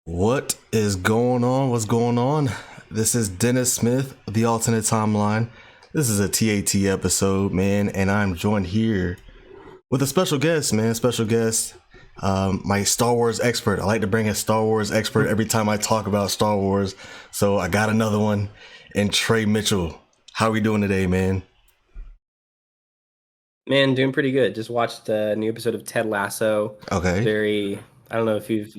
What is going on? What's going on? This is Dennis Smith, the alternate timeline. This is a TAT episode, man, and I'm joined here with a special guest, man. Special guest, my Star Wars expert. I like to bring a Star Wars expert every time I talk about Star Wars, so I got another one. And Trey Mitchell, how are we doing today, man? Man, doing pretty good. Just watched a new episode of Ted Lasso. Okay. Very, I don't know if you've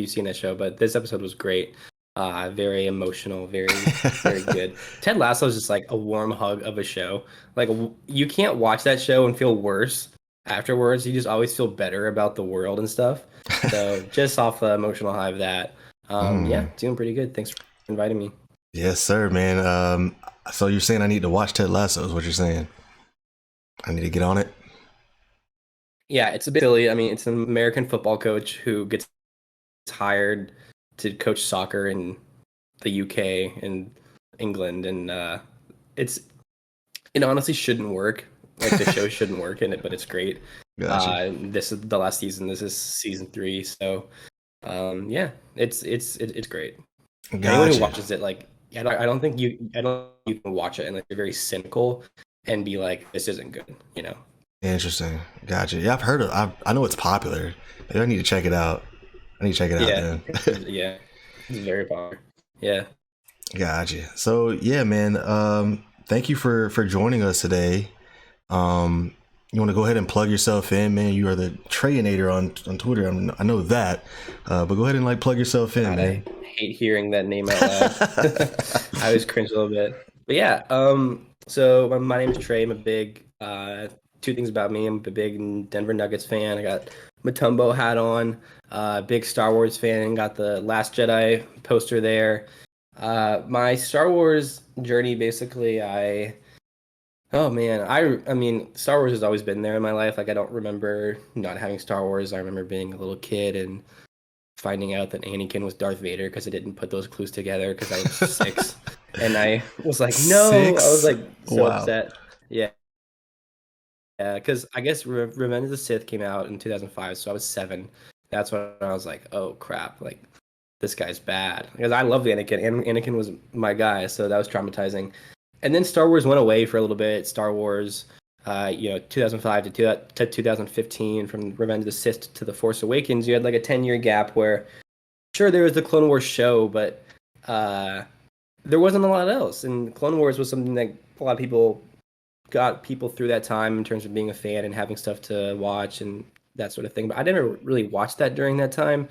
seen that show, but this episode was great. Very emotional, very good. Ted Lasso is just like a warm hug of a show. Like you can't watch that show and feel worse afterwards. You just always feel better about the world and stuff. So just off the emotional high of that, yeah, Mm. doing pretty good. Thanks for inviting me. Yes, sir, man. So you're saying I need to watch Ted Lasso? Is what you're saying? I need to get on it. Yeah, it's a bit silly. I mean, it's an American football coach who gets hired to coach soccer in the UK and England, and it's it honestly shouldn't work. Like the show shouldn't work in it, but it's great. Gotcha. This is the last season. This is season three. So yeah, it's great. Anyone who Gotcha. watches it, like, I don't think you can watch it and like you're very cynical and be like, this isn't good, you know? Interesting. Gotcha. Yeah, I've heard of. I know it's popular. Maybe I need to check it out. I need to check it out Yeah, then. yeah, it's very popular. Yeah. Gotcha. So yeah, man. Thank you for joining us today. You want to go ahead and plug yourself in, man? You are the Treyinator on Twitter. I know that. But go ahead and like plug yourself in, God, I man. hate hearing that name out loud. I always cringe a little bit. But yeah, so my name is Trey. I'm a big two things about me. I'm a big Denver Nuggets fan. I got Matumbo hat on. Big Star Wars fan. Got the Last Jedi poster there. My Star Wars journey, basically, oh man, I mean, Star Wars has always been there in my life. Like I don't remember not having Star Wars. I remember being a little kid and finding out that Anakin was Darth Vader because I didn't put those clues together because I was 6. And I was like, no, I was Six. like so Wow. upset. Yeah. Yeah, because I guess Revenge of the Sith came out in 2005, so I was 7. That's when I was like, oh crap, like this guy's bad. Because I love Anakin, and Anakin was my guy, so that was traumatizing. And then Star Wars went away for a little bit. Star Wars, 2005 to 2015, from Revenge of the Sith to The Force Awakens, you had like a 10-year gap where, sure, there was the Clone Wars show, but uh, there wasn't a lot else. And Clone Wars was something that a lot of people got people through that time in terms of being a fan and having stuff to watch and that sort of thing. But I never really watched that during that time.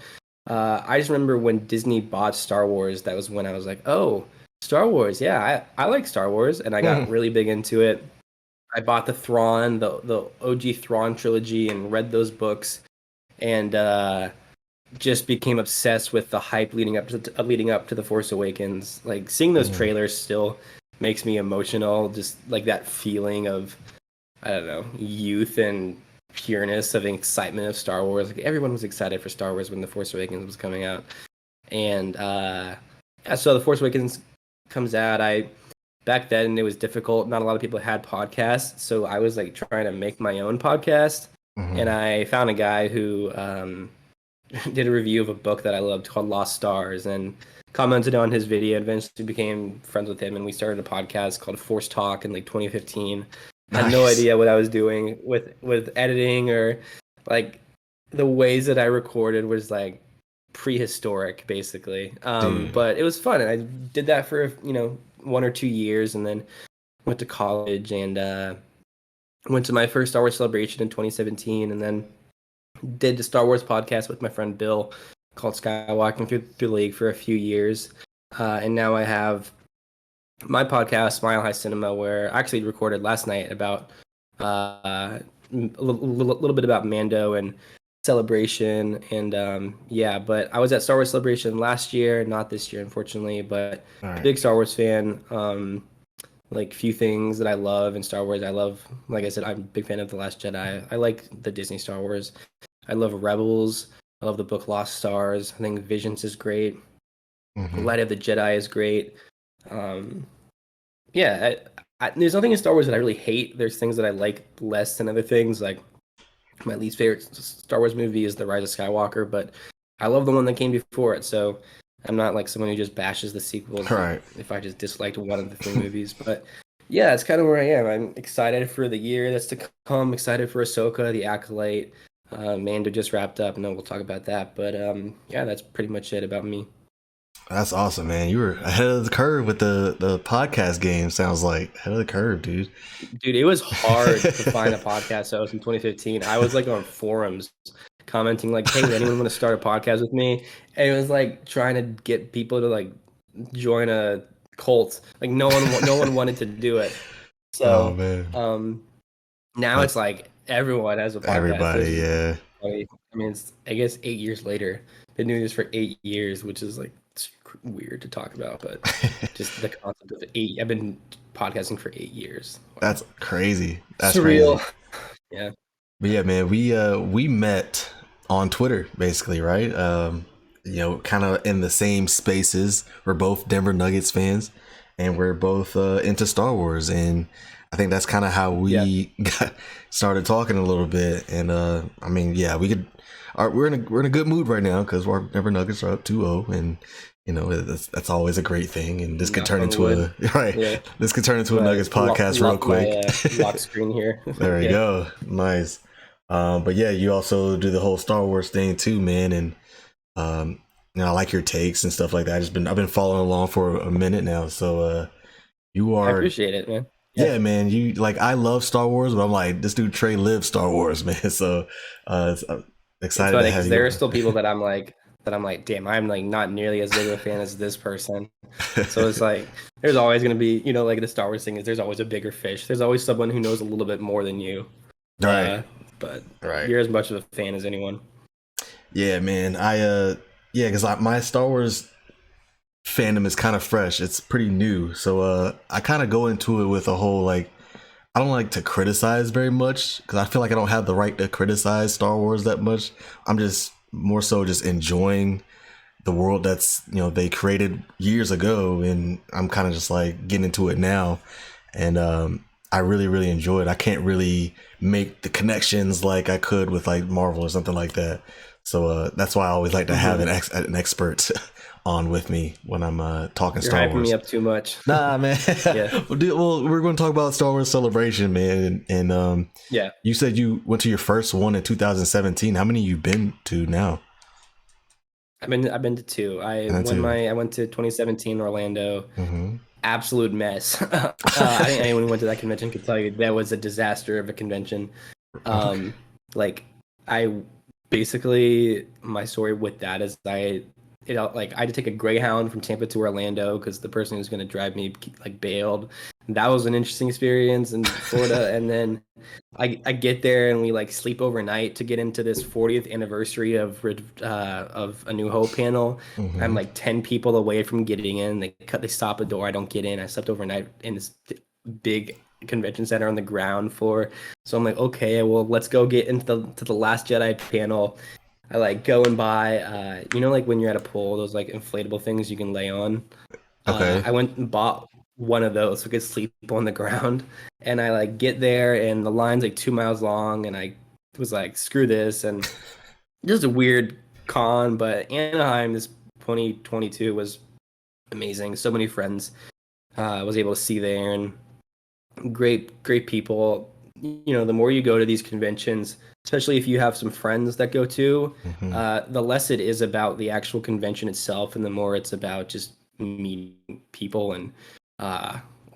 I just remember when Disney bought Star Wars, that was when I was like, oh, Star Wars. Yeah, I like Star Wars. And I got really big into it. I bought the Thrawn, the OG Thrawn trilogy, and read those books, and just became obsessed with the hype leading up to the Force Awakens. Like seeing those Mm. trailers still makes me emotional. Just like that feeling of, I don't know, youth and pureness of excitement of Star Wars. Like everyone was excited for Star Wars when the Force Awakens was coming out, and yeah, so the Force Awakens comes out. I Back then it was difficult. Not a lot of people had podcasts, so I was like trying to make my own podcast, and Hmm. I found a guy who did a review of a book that I loved called Lost Stars and commented on his video. Eventually became friends with him, and we started a podcast called Force Talk in like 2015. Had no Nice. idea what I was doing with editing or like the ways that I recorded was like prehistoric, basically. Dude. But it was fun, and I did that for 1 or 2 years, and then went to college and went to my first Star Wars celebration in 2017, and then did the Star Wars podcast with my friend Bill called Skywalking through the League for a few years. And now I have my podcast, Smile High Cinema, where I actually recorded last night about little bit about Mando and Celebration. And yeah, but I was at Star Wars Celebration last year, not this year, unfortunately, but All right. big Star Wars fan. Like few things that I love in Star Wars. I love, like I said, I'm a big fan of The Last Jedi. I like the Disney Star Wars. I love Rebels. I love the book Lost Stars. I think Visions is great. Hmm. Light of the Jedi is great. Um, yeah, there's nothing in Star Wars that I really hate. There's things that I like less than other things. Like my least favorite Star Wars movie is The Rise of Skywalker, but I love the one that came before it, so I'm not like someone who just bashes the sequels Right. if I just disliked one of the three movies. But yeah, it's kind of where I am. I'm excited for the year that's to come. Excited for Ahsoka, The Acolyte. Mando just wrapped up. No, we'll talk about that. But yeah, that's pretty much it about me. That's awesome, man. You were ahead of the curve with the podcast game. Sounds like ahead of the curve, dude. Dude, it was hard to find a podcast host in 2015. I was like on forums commenting like, "Hey, would anyone want to start a podcast with me?" And it was like trying to get people to like join a cult. Like no one wanted to do it. Oh So, man, now but it's like everyone has a podcast. Which everybody, is yeah. funny. I mean, it's I guess 8 years later. Been doing this for 8 years, which is like it's weird to talk about, but just the concept of eight. I've been podcasting for 8 years. Wow. That's crazy. That's Surreal. crazy. Yeah. But yeah, man, we met on Twitter basically, right? Kind of in the same spaces. We're both Denver Nuggets fans, and we're both into Star Wars, and I think that's kind of how Yeah. we started talking a little bit. And I mean, yeah, we're in a good mood right now because our Denver Nuggets are up 2-0, and that's always a great thing. And this could Knock turn on into wood. a right. Yeah. This could turn into a Nuggets podcast real Lock my quick. lock screen here. There we Yeah. go. Nice. But yeah, you also do the whole Star Wars thing too, man. And I like your takes and stuff like that. I've been following along for a minute now. So you I are, appreciate it, man. yeah, man. You like, I love Star Wars, but I'm like, this dude Trey lives Star Wars, man. So I'm It's excited to funny have because there you. are still people that I'm like, damn, I'm like not nearly as big of a fan as this person. So it's like there's always gonna be, like the Star Wars thing is there's always a bigger fish. There's always someone who knows a little bit more than you. Right, But right. you're as much of a fan as anyone. Yeah, man. Yeah, because my Star Wars fandom is kind of fresh. It's pretty new, so I kind of go into it with a whole like, I don't like to criticize very much because I feel like I don't have the right to criticize Star Wars that much. I'm just more so just enjoying the world that's they created years ago, and I'm kind of just like getting into it now, and I really really enjoy it. I can't really make the connections like I could with like Marvel or something like that. So that's why I always like to have an expert on with me when I'm talking You're Star hyping Wars. me up too much. Nah, man. Yeah. Well, we're going to talk about Star Wars Celebration, man. And Yeah. you said you went to your first one in 2017. How many you been to now? I've been to two. Two. I went to 2017 Orlando. Mm-hmm. Absolute mess. I think anyone who went to that convention could tell you that was a disaster of a convention. Like I basically my story with that is I had to take a Greyhound from Tampa to Orlando because the person who's going to drive me like bailed. That was an interesting experience in Florida, and then I get there and we like sleep overnight to get into this 40th anniversary of A New Hope panel. Mm-hmm. I'm like 10 people away from getting in. They stop a door. I don't get in. I slept overnight in this big convention center on the ground floor. So I'm like, okay, well, let's go get into the Last Jedi panel. I like go and buy, like when you're at a pool, those like inflatable things you can lay on. Okay. I went and bought one of those so I could sleep on the ground. And I like get there and the line's like 2 miles long, and I was like, screw this. And just a weird con, but Anaheim this 2022 was amazing. So many friends I was able to see there, and great people. The more you go to these conventions, especially if you have some friends that go to, the less it is about the actual convention itself, and the more it's about just meeting people. And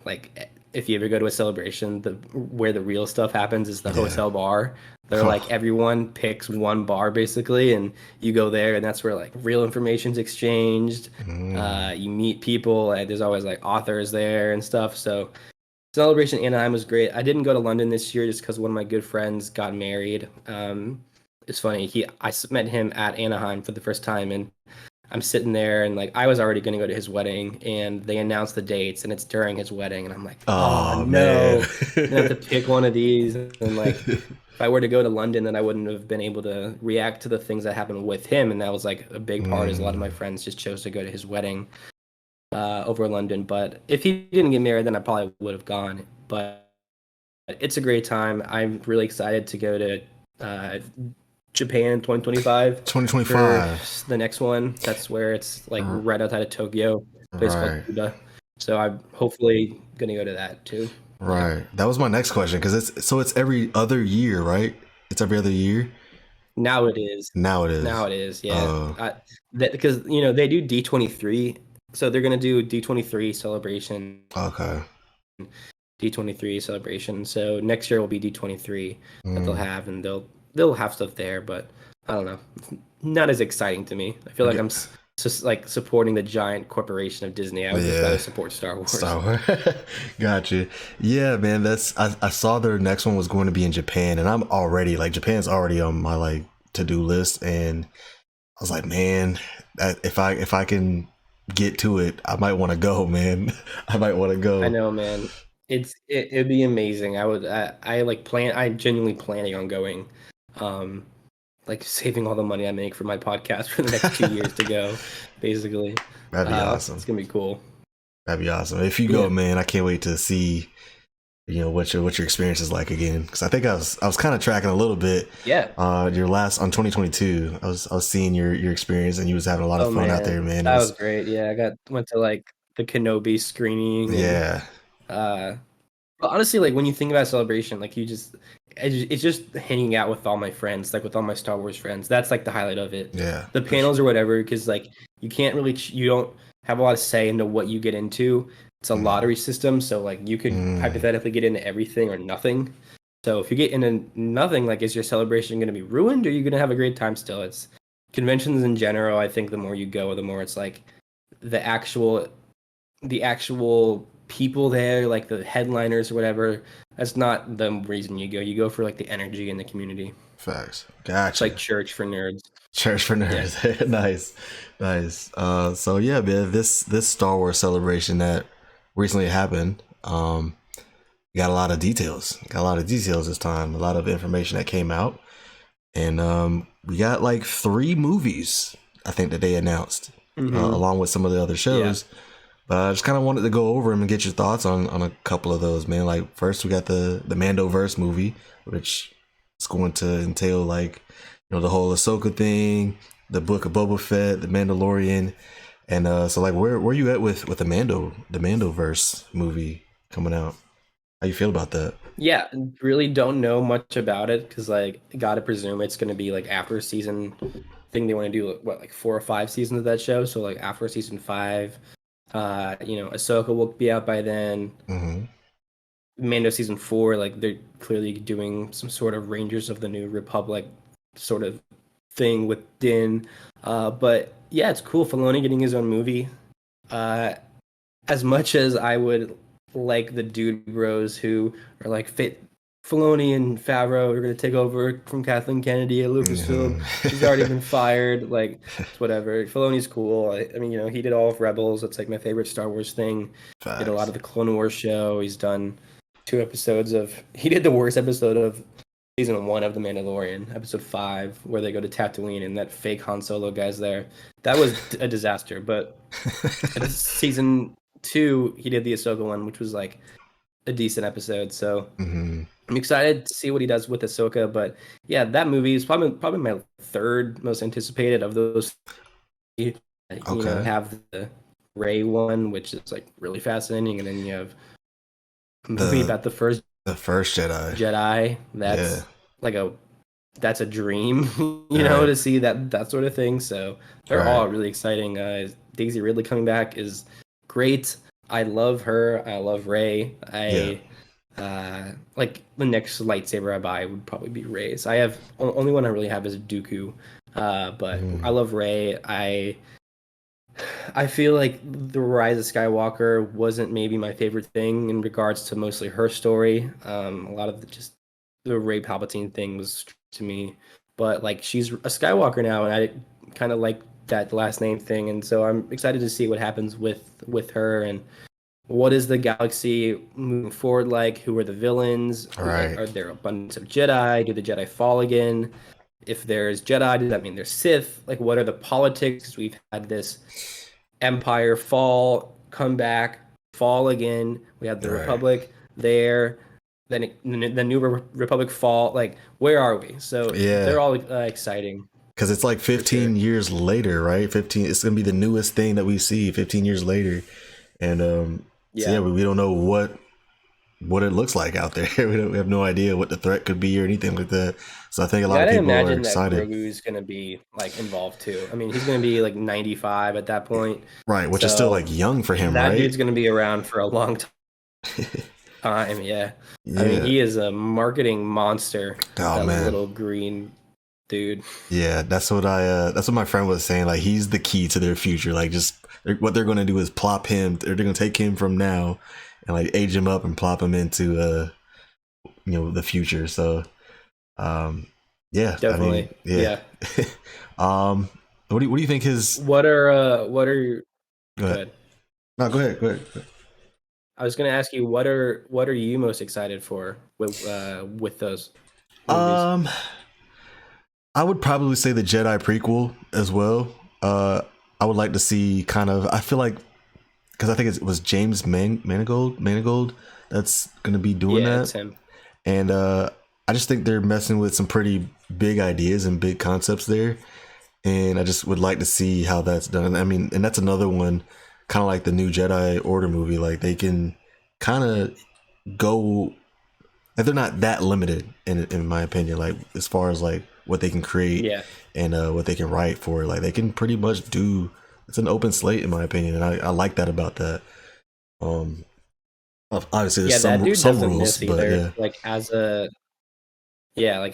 like if you ever go to a celebration, where the real stuff happens is the hotel bar. They're like everyone picks one bar basically, and you go there, and that's where like real information's exchanged. You meet people, and there's always like authors there and stuff. So Celebration Anaheim was great. I didn't go to London this year just because one of my good friends got married. It's funny. I met him at Anaheim for the first time, and I'm sitting there, and like I was already going to go to his wedding, and they announced the dates, and it's during his wedding, and I'm like, oh no, I have to pick one of these. And like, if I were to go to London, then I wouldn't have been able to react to the things that happened with him, and that was like a big part. Is a lot of my friends just chose to go to his wedding over London. But if he didn't get married, then I probably would have gone. But it's a great time. I'm really excited to go to Japan in 2025 for 2025. the next one. That's where it's like right outside of Tokyo, a place called Right. Buda. So I'm hopefully gonna go to that too. Yeah. Right. That was my next question because it's every other year, right? It's every other year. Now it is. Now it Now is. it is. Yeah. Oh, Because they do D23, so they're gonna do D23 celebration, okay. D23 celebration. So next year will be D23 that they'll Mm. have, and they'll have stuff there. But I don't know. It's not as exciting to me. I feel like Okay. I'm just like supporting the giant corporation of Disney. I would just rather Yeah. support Star Wars. Star Wars. Gotcha. Yeah, man. I saw their next one was going to be in Japan, and I'm already like Japan's already on my like to do list, and I was like, man, if I can get to it, I might want to go, man. I might want to I go. know, man. It'd be amazing. I like plan. I genuinely planning on going. Um, like saving all the money I make for my podcast for the next 2 years to go, basically. That'd be It's awesome. gonna be cool. That'd be awesome. If you Yeah. go, man, I can't wait to see what your experience is like again. Because I think I was kind of tracking a little bit. Yeah. Your last on 2022, I was seeing your experience, and you was having a lot of Oh fun out man, there, man. It that was was great. Yeah, went to like the Kenobi screening and yeah, uh but honestly, like when you think about celebration, like it's just hanging out with all my friends, like with all my Star Wars friends. That's like the highlight of it. yeah, The panels or whatever, because like you can't really, you don't have a lot of say into what you get into. It's a lottery system, so like you could mm, hypothetically get into everything or nothing. So if you get into nothing, like is your celebration going to be ruined, or are you going to have a great time still? It's conventions in general. I think the more you go, the more it's like the actual people there, like the headliners or whatever, that's not the reason you go. You go for like the energy in the community. facts. It's like Gotcha. church for nerds. Church for Yeah. nerds. Nice, nice. So yeah, man, this Star Wars celebration that recently happened, got a lot of details. Got a lot of details this time. A lot of information that came out, and we got like 3 movies. I think that they announced, Hmm. along with some of the other Yeah. shows. But I just kind of wanted to go over them and get your thoughts on a couple of those, man. Like first, we got the Mandoverse movie, which is going to entail like the whole Ahsoka thing, the Book of Boba Fett, the Mandalorian, and so like where you at with the Mandoverse movie coming out? How you feel about that? Yeah, really don't know much about it because like gotta presume it's gonna be like after season thing. They want to do what, like 4 or 5 seasons of that show. So like after season 5, Ahsoka will be out by then. Mm-hmm. Mando season 4, like they're clearly doing some sort of Rangers of the New Republic sort of thing with Din. But yeah, it's cool. Filoni getting his own movie. Uh, as much as I would like the dude bros who are like Filoni and Favreau are going to take over from Kathleen Kennedy at Lucasfilm. She's already been fired. Like, it's whatever. Filoni's cool. I mean, he did all of Rebels. It's like my favorite Star Wars thing. Did a lot Facts. of the Clone Wars show. He's done 2 episodes of. He did the worst episode of season 1 of The Mandalorian, episode 5, where they go to Tatooine and that fake Han Solo guy's there. That was a disaster. But season 2, he did the Ahsoka one, which was like a decent episode. So Mm-hmm. I'm excited to see what he does with Ahsoka. But yeah, that movie is probably my third most anticipated of those. Okay. Have the Rey one, which is like really fascinating, and then you have a movie The about the first the first Jedi. Jedi. Yeah. Like that's a dream, Right. to see that sort of thing. So they're Right. all really exciting. Daisy Ridley coming back is great. I love her. I love Rey. Yeah. Like the next lightsaber I buy would probably be Rey's. I have only one I really have is Dooku. But I Mm. love Rey. I feel like the Rise of Skywalker wasn't maybe my favorite thing in regards to mostly her story. A lot of just the Rey Palpatine thing was to me, but like she's a Skywalker now, and I kind of like that last name thing, and so I'm excited to see what happens with her and what is the galaxy moving forward like. Who are the villains? Right. Are there abundance of Jedi? Do the Jedi fall again? If there's Jedi, does that mean there's Sith? Like, what are the politics? Because we've had this Empire fall, come back, fall again. We have the Right. Republic there. then the New Republic fall. Like, where are we? So Yeah, they're all exciting because it's like for sure. 15 years later, right? 15. It's gonna be the newest thing that we see 15 years later, and so yeah, Yeah, we don't know what it looks like out there. We have no idea what the threat could be or anything like that. So I think a you lot of gotta people are imagine that excited, Grogu's gonna be like involved too. I mean, he's gonna be like 95 at that point, right? Which is still so like young for him, that right? dude's gonna be around for a long time. Yeah, I mean, Yeah. he is a marketing monster. Oh That man. little green dude. Yeah, that's what my friend was saying. Like he's the key to their future. Like just what they're going to do is plop him. They're going to take him from now and like age him up and plop him into the future. So um yeah, I mean Definitely. yeah. Yeah. um what do you think his What are go ahead. good? No, go ahead. I was gonna ask you what are you most excited for with those movies? Um I would probably say the Jedi prequel as well. Uh I would like to see kind of I feel like because I think it was James Manigold that's going to be doing Yeah, that. it's him. And I just think they're messing with some pretty big ideas and big concepts there. And I just would like to see how that's done. I mean, and that's another one, kind of like the new Jedi Order movie. Like they can kind of go, like they're not that limited in my opinion. Like as far as like what they can create Yeah. and what they can write for, like they can pretty much do. It's an open slate in my opinion, and I like that about that. Um, obviously there's Yeah, that dude some doesn't rules, miss but either. yeah. Like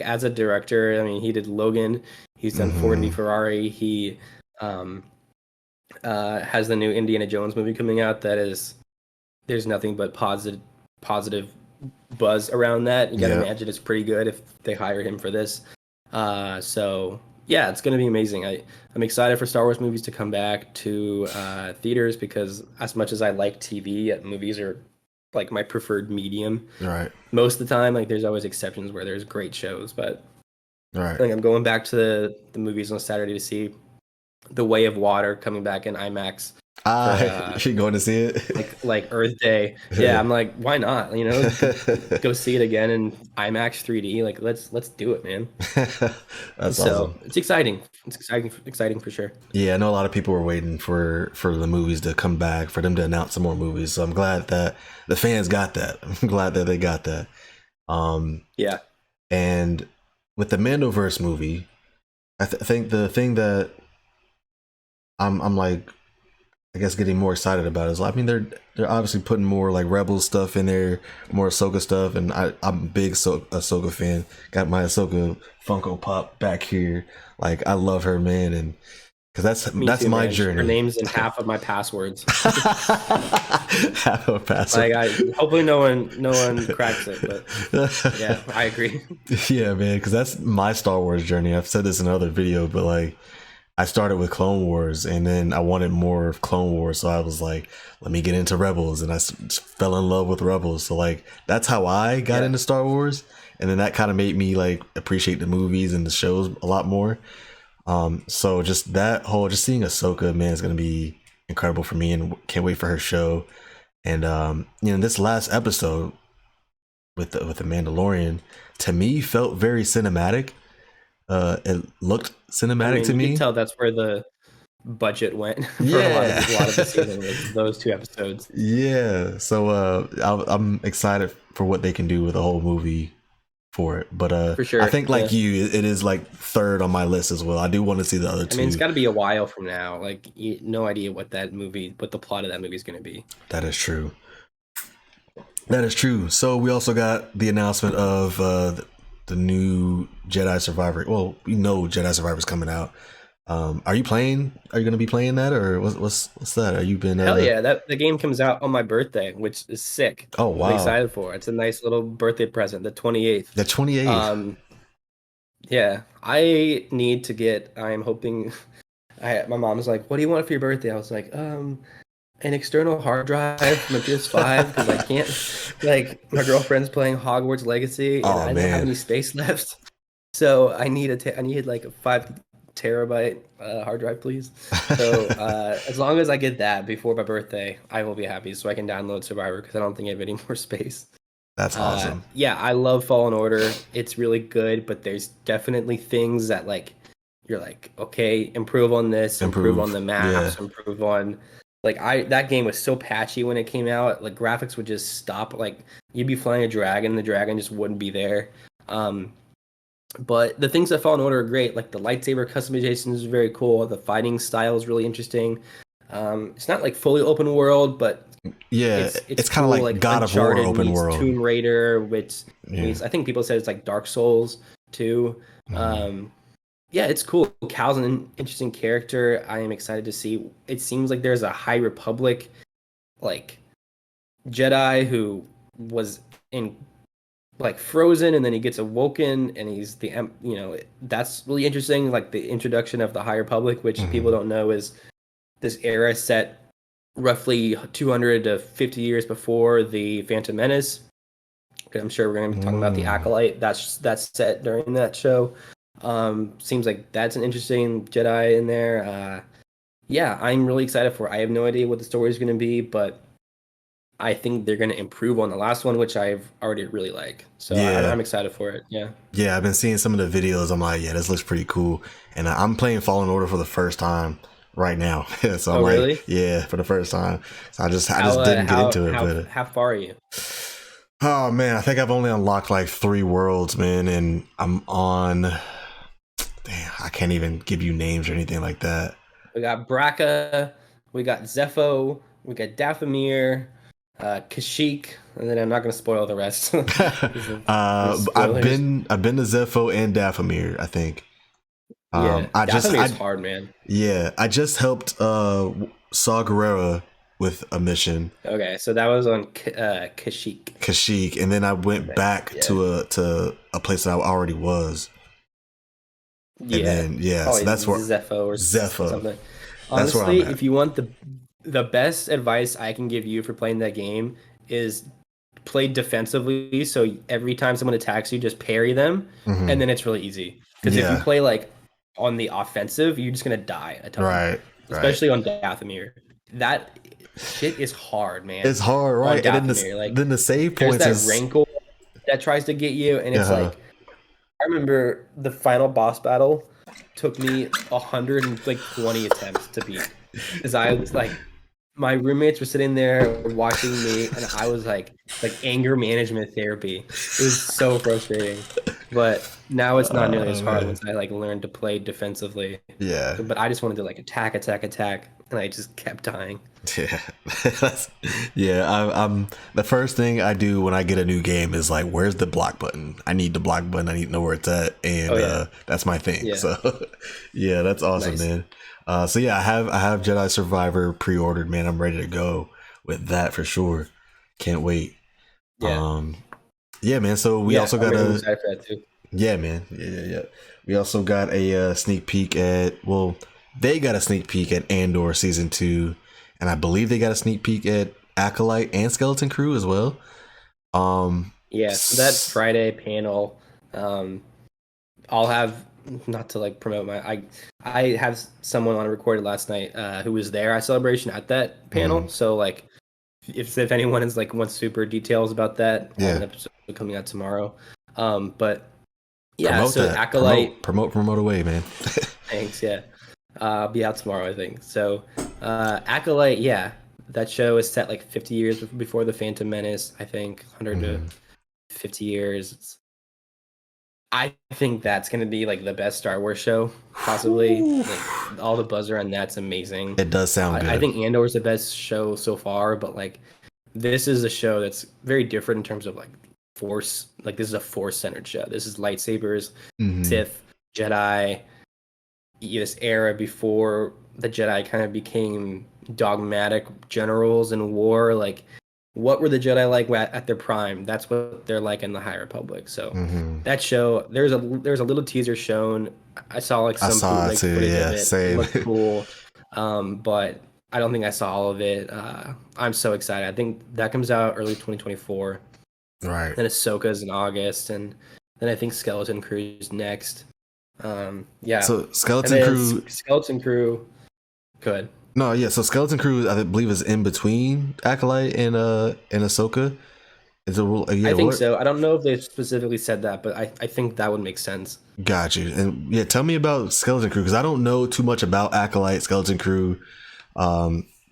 as a director, I mean, he did Logan, he's done Ford v Hmm. Ferrari, he um has the new Indiana Jones movie coming out that is there's nothing but positive buzz around that. You got to Yeah. imagine it's pretty good if they hire him for this. So yeah, it's gonna be amazing. I'm excited for Star Wars movies to come back to theaters because as much as I like TV, movies are like my preferred medium. All right. Most of the time, like there's always exceptions where there's great shows, but All I right. think I'm going back to the movies on Saturday to see The Way of Water coming back in IMAX Ah, for you're going to see it? like Earth Day. Yeah, I'm like, why not? You know, go see it again in IMAX 3D. Like, let's do it, man. That's So awesome. it's exciting. It's exciting for sure. Yeah, I know a lot of people were waiting for the movies to come back, for them to announce some more movies. So I'm glad that the fans got that. I'm glad that they got that. Um, Yeah, and with the Mandoverse movie, I think the thing that I'm like I guess getting more excited about is I mean they're obviously putting more like Rebel stuff in there, more Ahsoka stuff, and I'm a big Ahsoka fan. Got my Ahsoka Funko Pop back here. Like I love her, man, and because me that's too, my man. Her journey. name's in half of my passwords. Have a password. Like I hopefully no one cracks it, but yeah, I agree. Yeah, man, because that's my Star Wars journey. I've said this in another video, but like I started with Clone Wars, and then I wanted more of Clone Wars, so I was like, let me get into Rebels, and I fell in love with Rebels. So like that's how I got Yeah, into Star Wars, and then that kind of made me like appreciate the movies and the shows a lot more. So just just seeing Ahsoka, man, is gonna be incredible for me, and can't wait for her show. And this last episode with the Mandalorian, to me felt very cinematic. It looked I cinematic mean, to you can me. tell that's where the budget went for Yeah. a lot of the season was those two episodes Yeah. So I'm excited for what they can do with the whole movie for it. But for I sure. think Yeah. like you, it is like third on my list as well. I do want to see the other I mean, it's two. got to be a while from now. Like, no idea what the plot of that movie is going to be. That is true. That is true. So we also got the announcement of the new Jedi Survivor. Well, we know Jedi Survivor's coming out. Are you playing? Are you going to be playing that, or what's that? Are you been? Hell yeah, that the game comes out on my birthday, which is sick. Oh I'm wow, excited for it. It's a nice little birthday present, the 28th. the 28th. Um, yeah, I need to get. I am hoping. My mom was like, "What do you want for your birthday?" I was like, an external hard drive from a PS5 because I can't. Like, my girlfriend's playing Hogwarts Legacy, and Oh I don't have man. any space left. So I need like a 5 terabyte hard drive, please. So as long as I get that before my birthday, I will be happy. So I can download Survivor because I don't think I have any more space. That's awesome. Yeah, I love Fallen Order. It's really good, but there's definitely things that like you're like, okay, improve on this, improve on Improve. the Yeah. maps, improve on like I that game was so patchy when it came out. Like graphics would just stop. Like you'd be flying a dragon, the dragon just wouldn't be there. Um, but the things that Fallen Order are great. Like the lightsaber customization is very cool. The fighting style is really interesting. It's not like fully open world, but Yeah. it's It's kind of cool. like Like God of War Uncharted open meets world. Tomb Raider, which Yeah. means I think people said it's like Dark Souls too. Mhm. Um, yeah, it's cool. Cal's an interesting character. I am excited to see. It seems like there's a High Republic like Jedi who was in like frozen and then he gets awoken and he's that's really interesting. Like the introduction of the High Republic, which people Mhm. don't know is this era set roughly 200 to 50 years before the Phantom Menace. Because I'm sure we're going to be talking about the Mm. Acolyte. That's set during that show. Seems like that's an interesting Jedi in there. Yeah, I'm really excited for it. I have no idea what the story is going to be, but I think they're going to improve on the last one, which I've already really like. So Yeah. I'm excited for it. Yeah. Yeah. I've been seeing some of the videos. I'm like, yeah, this looks pretty cool. And I'm playing Fallen Order for the first time right now. So I'm Oh, like, really? yeah, for the first time. So I How just didn't get into it, how but how far are you? oh man, I think I've only unlocked like 3 worlds, man, and I'm on. Damn, I can't even give you names or anything like that. We got Braca, we got Zepho, we got Dathomir, Kashyyyk, and then I'm not going to spoil the rest because there's spoilers. I've been to Zepho and Dathomir, I think. Yeah, I just Dathomir is I hard, man. Yeah, I just helped Saw Gerrera with a mission, Okay, so that was on Kashyyyk. Kashyyyk, and then I went Okay, back yeah, to a place that I already was, and yeah, then yeah, so probably that's where Zepho or Zepho. something. That's where I'm Honestly, at. if you want the best advice I can give you for playing that game is play defensively. So every time someone attacks you, just parry them, Hmm. and then it's really easy. Because if you Yeah, play like on the offensive, you're just gonna die a ton, right, right. especially on Dathomir. That shit is hard, man. It's hard, On right? And then Dathomir, like the save there's points that is rankle that tries to get you, and it's uh like I remember the final boss battle took me 120 attempts to beat because I was like my roommates were sitting there watching me and I was like anger management therapy. It was so frustrating. But now it's not nearly as hard man. once I like learned to play defensively. Yeah. But I just wanted to like attack, attack, attack, and I just kept dying. Yeah, yeah. I'm the first thing I do when I get a new game is like, where's the block button? I need the block button. I need to know where it's at, and Oh yeah. that's my thing. Yeah. So, yeah, that's awesome, Nice. man. So yeah, I have Jedi Survivor pre-ordered, man. I'm ready to go with that for sure. Can't wait. Yeah. Yeah, man. So we Yeah. also got I'm a excited for that too. yeah, man. Yeah. We also got a sneak peek at they got a sneak peek at Andor season 2, and I believe they got a sneak peek at Acolyte and Skeleton Crew as well. Yeah. So that S- Friday panel, um, I'll have not to like promote my I have someone on recorded last night who was there at celebration at that panel. mhm, So like if anyone is like wants super details about that, I'll have yeah, an episode coming out tomorrow. But yeah, promote so that. Acolyte, Promote away, man. thanks, yeah. I'll be out tomorrow, I think. So Acolyte, yeah. That show is set like 50 years before the Phantom Menace, I think, 100 to Mhm. 50 years. I think that's gonna be like the best Star Wars show, possibly. Like all the buzz around that's amazing. It does sound I good. think Andor is the best show so far, but like this is a show that's very different in terms of like force. Like this is a force centered show. This is lightsabers, Hmm. Sith, Jedi. This era before the Jedi kind of became dogmatic generals in war. Like, what were the Jedi like at their prime? That's what they're like in the High Republic. So Hmm. that show, there's a little teaser shown. I saw like I some saw it bootleg too. footage of Yeah, it. It same. looked cool, but I don't think I saw all of it. I'm so excited. I think that comes out early 2024. Right. Then Ahsoka's in August, and then I think Skeleton Crew's next. Yeah, So and Skeleton then Crew. Skeleton Crew. Good. No, yeah. So Skeleton Crew, I believe, is in between Acolyte and Ahsoka. Is it I yeah? think What so. I don't know if they specifically said that, but I think that would make sense. got you? And yeah, tell me about Skeleton Crew because I don't know too much about Acolyte Skeleton Crew.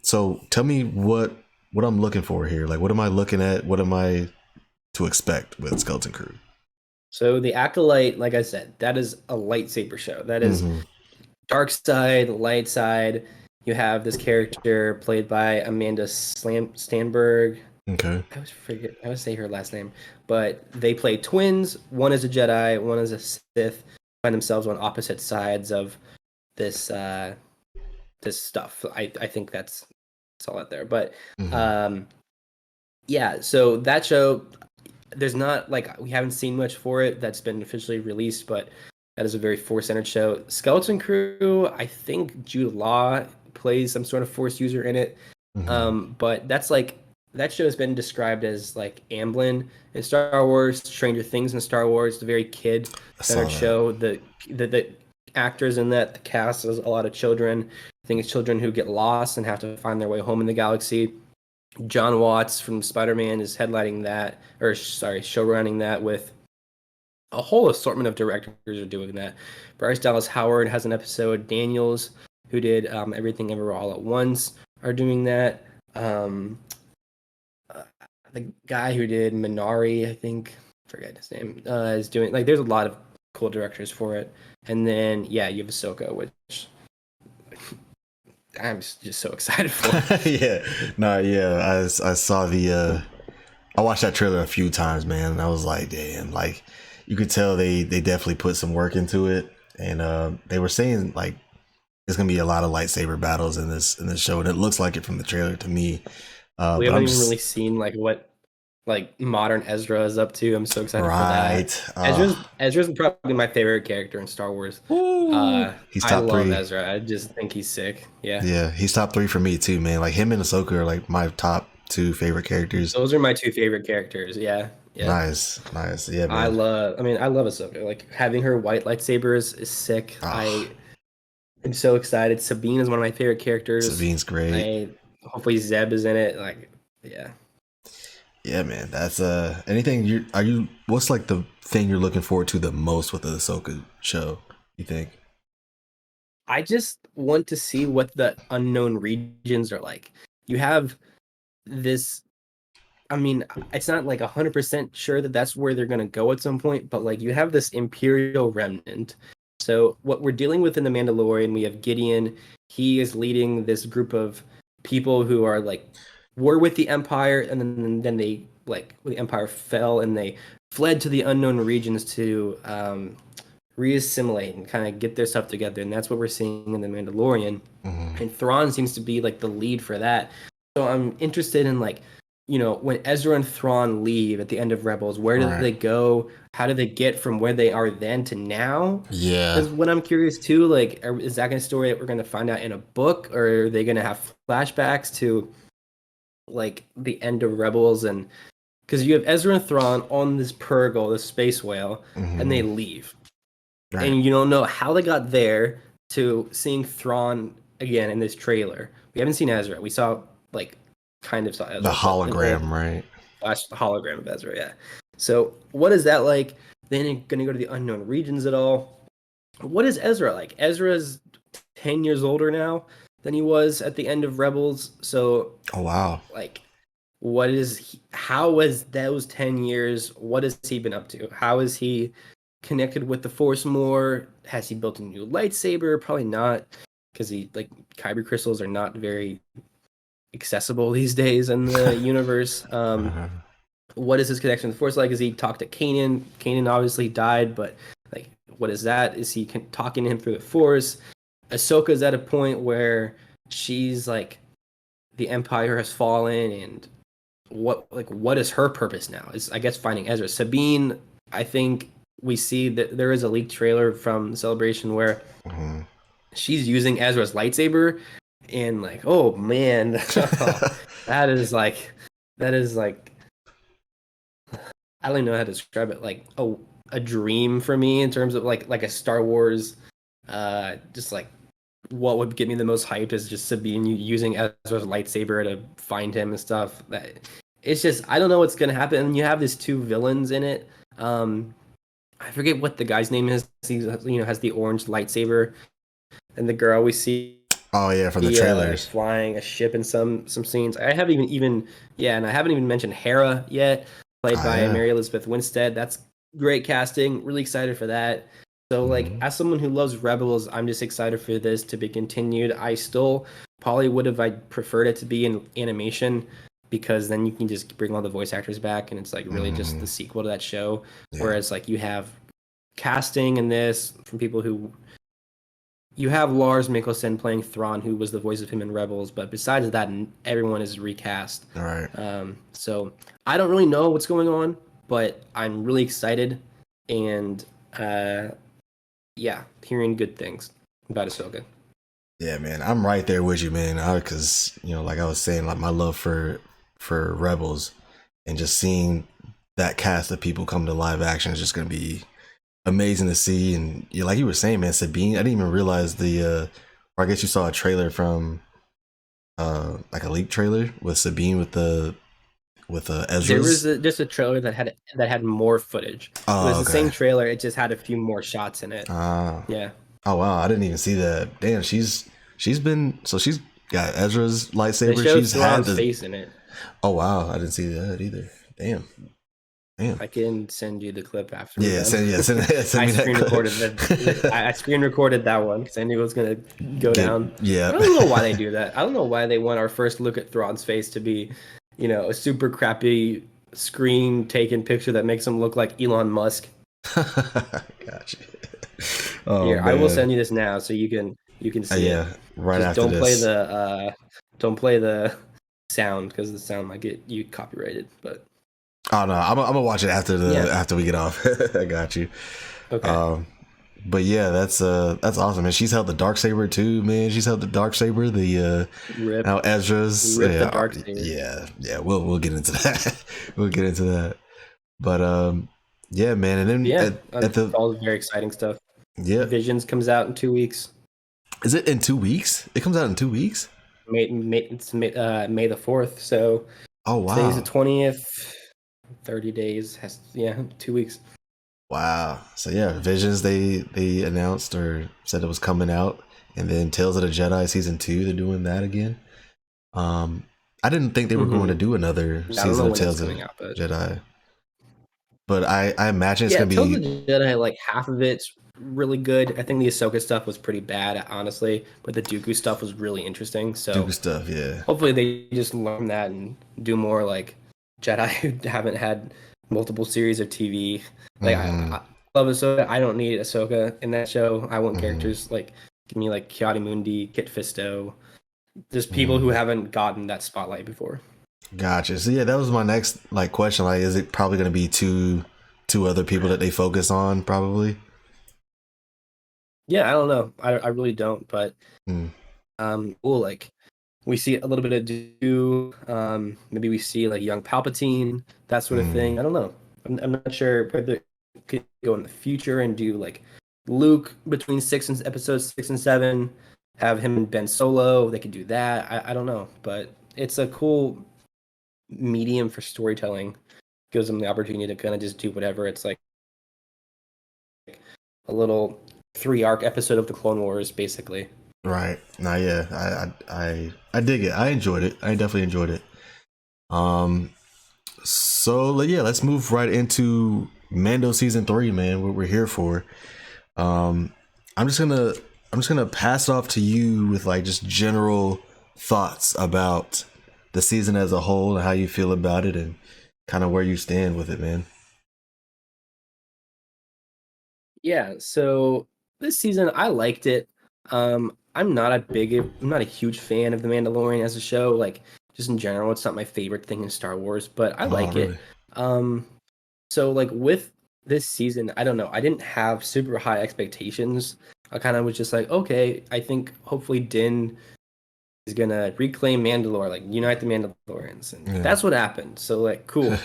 So tell me what I'm looking for here. Like, what am I looking at? What am I to expect with Skeleton Crew? So the Acolyte, like I said, that is a lightsaber show. That is Mm-hmm. dark side, light side. You have this character played by Amanda Stanberg. Okay. I always forget. I always say her last name, but they play twins. One is a Jedi, one is a Sith. Find themselves on opposite sides of this this stuff. I think that's all out there. But Mm-hmm. um, yeah. So that show, there's not like we haven't seen much for it that's been officially released, but that is a very Force-centered show. Skeleton Crew, I think Jude Law plays some sort of Force user in it. Mm-hmm. But that's like that show has been described as like Amblin in Star Wars, Stranger Things in Star Wars. It's a very I saw kid-centered that. show. The actors in that, the cast is a lot of children. I think it's children who get lost and have to find their way home in the galaxy. John Watts from Spider-Man is headlining that, or sorry, showrunning that with a whole assortment of directors are doing that. Bryce Dallas Howard has an episode. Daniels, who did Everything Everywhere All at Once, are doing that. Um, uh, the guy who did Minari, I think, forget his name, is doing like. There's a lot of cool directors for it. And then yeah, you have Ahsoka, which I'm just so excited for. Yeah. No. Yeah. I saw the. I watched that trailer a few times, man. And I was like, damn. Like, you could tell they definitely put some work into it, and they were saying like there's gonna be a lot of lightsaber battles in this show, and it looks like it from the trailer to me. We But haven't I'm even really just seen like what like modern Ezra is up to. I'm so excited for that. right. Ezra's probably my favorite character in Star Wars. Ooh, he's I top love three. Ezra. I just think he's sick. Yeah. Yeah, he's top three for me too, man. Like him and Ahsoka are like my top two favorite characters. Those are my two favorite characters. Yeah. Yeah. Nice, nice. Yeah, man. I love Ahsoka. Like having her white lightsabers is sick. Ah, I am so excited. Sabine is one of my favorite characters. Sabine's great. I hopefully Zeb is in it. Like, yeah. Yeah, man. That's anything you are you what's like the thing you're looking forward to the most with the Ahsoka show, you think? I just want to see what the unknown regions are like. You have this. I mean, it's not like 100% sure that that's where they're going to go at some point, but like you have this Imperial remnant. So, what we're dealing with in The Mandalorian, we have Gideon. He is leading this group of people who are like, were with the Empire, and then they, like, the Empire fell and they fled to the unknown regions to reassimilate and kind of get their stuff together. And that's what we're seeing in The Mandalorian. Mm-hmm. And Thrawn seems to be like the lead for that. So, I'm interested in like, when Ezra and Thrawn leave at the end of Rebels, where do Right. they go? How do they get from where they are then to now? Yeah. Is what I'm curious too. Like, is that going to story that we're going to find out in a book, or are they going to have flashbacks to like the end of Rebels? And because you have Ezra and Thrawn on this Purrgil, this space whale, and they Mm-hmm. leave, Right. and you don't know how they got there to seeing Thrawn again in this trailer. We haven't seen Ezra. We saw like kind of saw The Ezra, but an old hologram, right? flash hologram of Ezra. Yeah. So what is that like? Then going to go to the unknown regions at all? What is Ezra like? Ezra's 10 years older now than he was at the end of Rebels. So Oh wow. like, how was those 10 years? What has he been up to? How is he connected with the Force more? Has he built a new lightsaber? Probably not, because he like kyber crystals are not very accessible these days in the universe. Uh-huh. What is his connection to the Force like? Is he talked to Kanan? Kanan obviously died, but like, what is that? Is he talking to him through the Force? Ahsoka's at a point where she's like, the Empire has fallen, and what is her purpose now? Is, I guess, finding Ezra. Sabine, I think we see that there is a leaked trailer from the Celebration where Mm-hmm. she's using Ezra's lightsaber, and like, oh man, that is like that is like I don't even know how to describe it. Like a dream for me in terms of like a Star Wars. Just like what would get me the most hyped is just Sabine using Ezra's lightsaber to find him and stuff. That it's just I don't know what's gonna happen. And you have these two villains in it. I forget what the guy's name is. He has the orange lightsaber, and the girl we see Oh yeah, from the trailers. flying a ship in some scenes. I haven't even yeah, and I haven't even mentioned Hera yet, played Oh by yeah. Mary Elizabeth Winstead. That's great casting. Really excited for that. So like Mhm. as someone who loves Rebels, I'm just excited for this to be continued. I still probably would have I preferred it to be in animation because then you can just bring all the voice actors back and it's like really just the Mhm. sequel to that show. Yeah. Whereas like you have casting in this from people who you have Lars Mikkelsen playing Thrawn, who was the voice of him in Rebels, but besides that, everyone is recast. All right. So I don't really know what's going on, but I'm really excited, and yeah, hearing good things about Ahsoka. Yeah, man, I'm right there with you, man. Because like I was saying, like my love for Rebels, and just seeing that cast of people come to live action is just gonna be amazing to see. And like you were saying, man, Sabine, I didn't even realize or I guess you saw a trailer from like a leak trailer with Sabine with There was Ezra's. just a trailer that had more footage. It was Oh, the okay. same trailer. It just had a few more shots in it. Ah, Yeah, oh wow, I didn't even see that. Damn, she's got Ezra's they lightsaber. showed She's had Thrawn's the. face in it. Oh wow, I didn't see that either. Damn, damn. I can send you the clip after we're Yeah, done. send I me that screen clip. recorded that. I screen recorded that one because I knew it was gonna go down. Yeah. I don't know why they do that. I don't know why they want our first look at Thrawn's face to be, a super crappy screen taken picture that makes him look like Elon Musk. Gotcha. Oh Here, I will man. send you this now so you can see it. Yeah, right Just after this. don't play the sound because the sound might get you copyrighted. But Oh no, I'm gonna watch it yeah, after we get off. I got you. okay. Um, but yeah, that's awesome, man. She's held the dark saber too, man. She's held the dark saber. Rip, Now Ezra's, rip the dark saber. yeah. We'll get into that. We'll get into that. But yeah, man. And then Yeah, at it's the all very exciting stuff. yeah, Visions comes out in 2 weeks. is it in 2 weeks? It comes out in 2 weeks. It's May the 4th. So Oh today's the wow, 20th. 30 days has 2 weeks. wow. So yeah, Visions they announced or said it was coming out, and then Tales of the Jedi season 2, they're doing that again. Um, I didn't think they were going to Mm-hmm. do another I don't season know of when it's Tales of coming out, but Jedi, but I imagine it's yeah, gonna Tales of be the Jedi, like half of it's really good. I think the Ahsoka stuff was pretty bad, honestly, but the Dooku stuff was really interesting. Dooku So stuff. Yeah. hopefully they just learn that and do more like Jedi who haven't had multiple series of TV. Like Mm-hmm. I love Ahsoka. I don't need Ahsoka in that show. I want Mm-hmm. characters like give me like Kiadi Mundi, Kit Fisto, just people who Mm-hmm. haven't gotten that spotlight before. Gotcha. So yeah, that was my next like question. Like, is it probably gonna be two other people that they focus on? Probably. Yeah, I don't know. I really don't, but Mm. cool. Like we see a little bit of do. Maybe we see like young Palpatine, that sort of Mm. thing. I don't know. I'm not sure whether it could go in the future and do like Luke between episodes 6 and 7, have him and Ben Solo. They could do that. I don't know, but it's a cool medium for storytelling. Gives them the opportunity to kind of just do whatever. It's like a little 3 arc episode of the Clone Wars, basically. Right. Nah. Yeah. I dig it. I enjoyed it. I definitely enjoyed it. Um. So yeah, let's move right into Mando season 3, man. What we're here for. Um. I'm just gonna pass it off to you with like just general thoughts about the season as a whole and how you feel about it and kind of where you stand with it, man. Yeah, so this season I liked it. I'm not a huge fan of The Mandalorian as a show. Like just in general, it's not my favorite thing in Star Wars, but I Oh, like it. really? Um, so like with this season, I don't know. I didn't have super high expectations. I kind of was just like, okay, I think hopefully Din is gonna reclaim Mandalore, like unite the Mandalorians, and Yeah. that's what happened. So like, cool.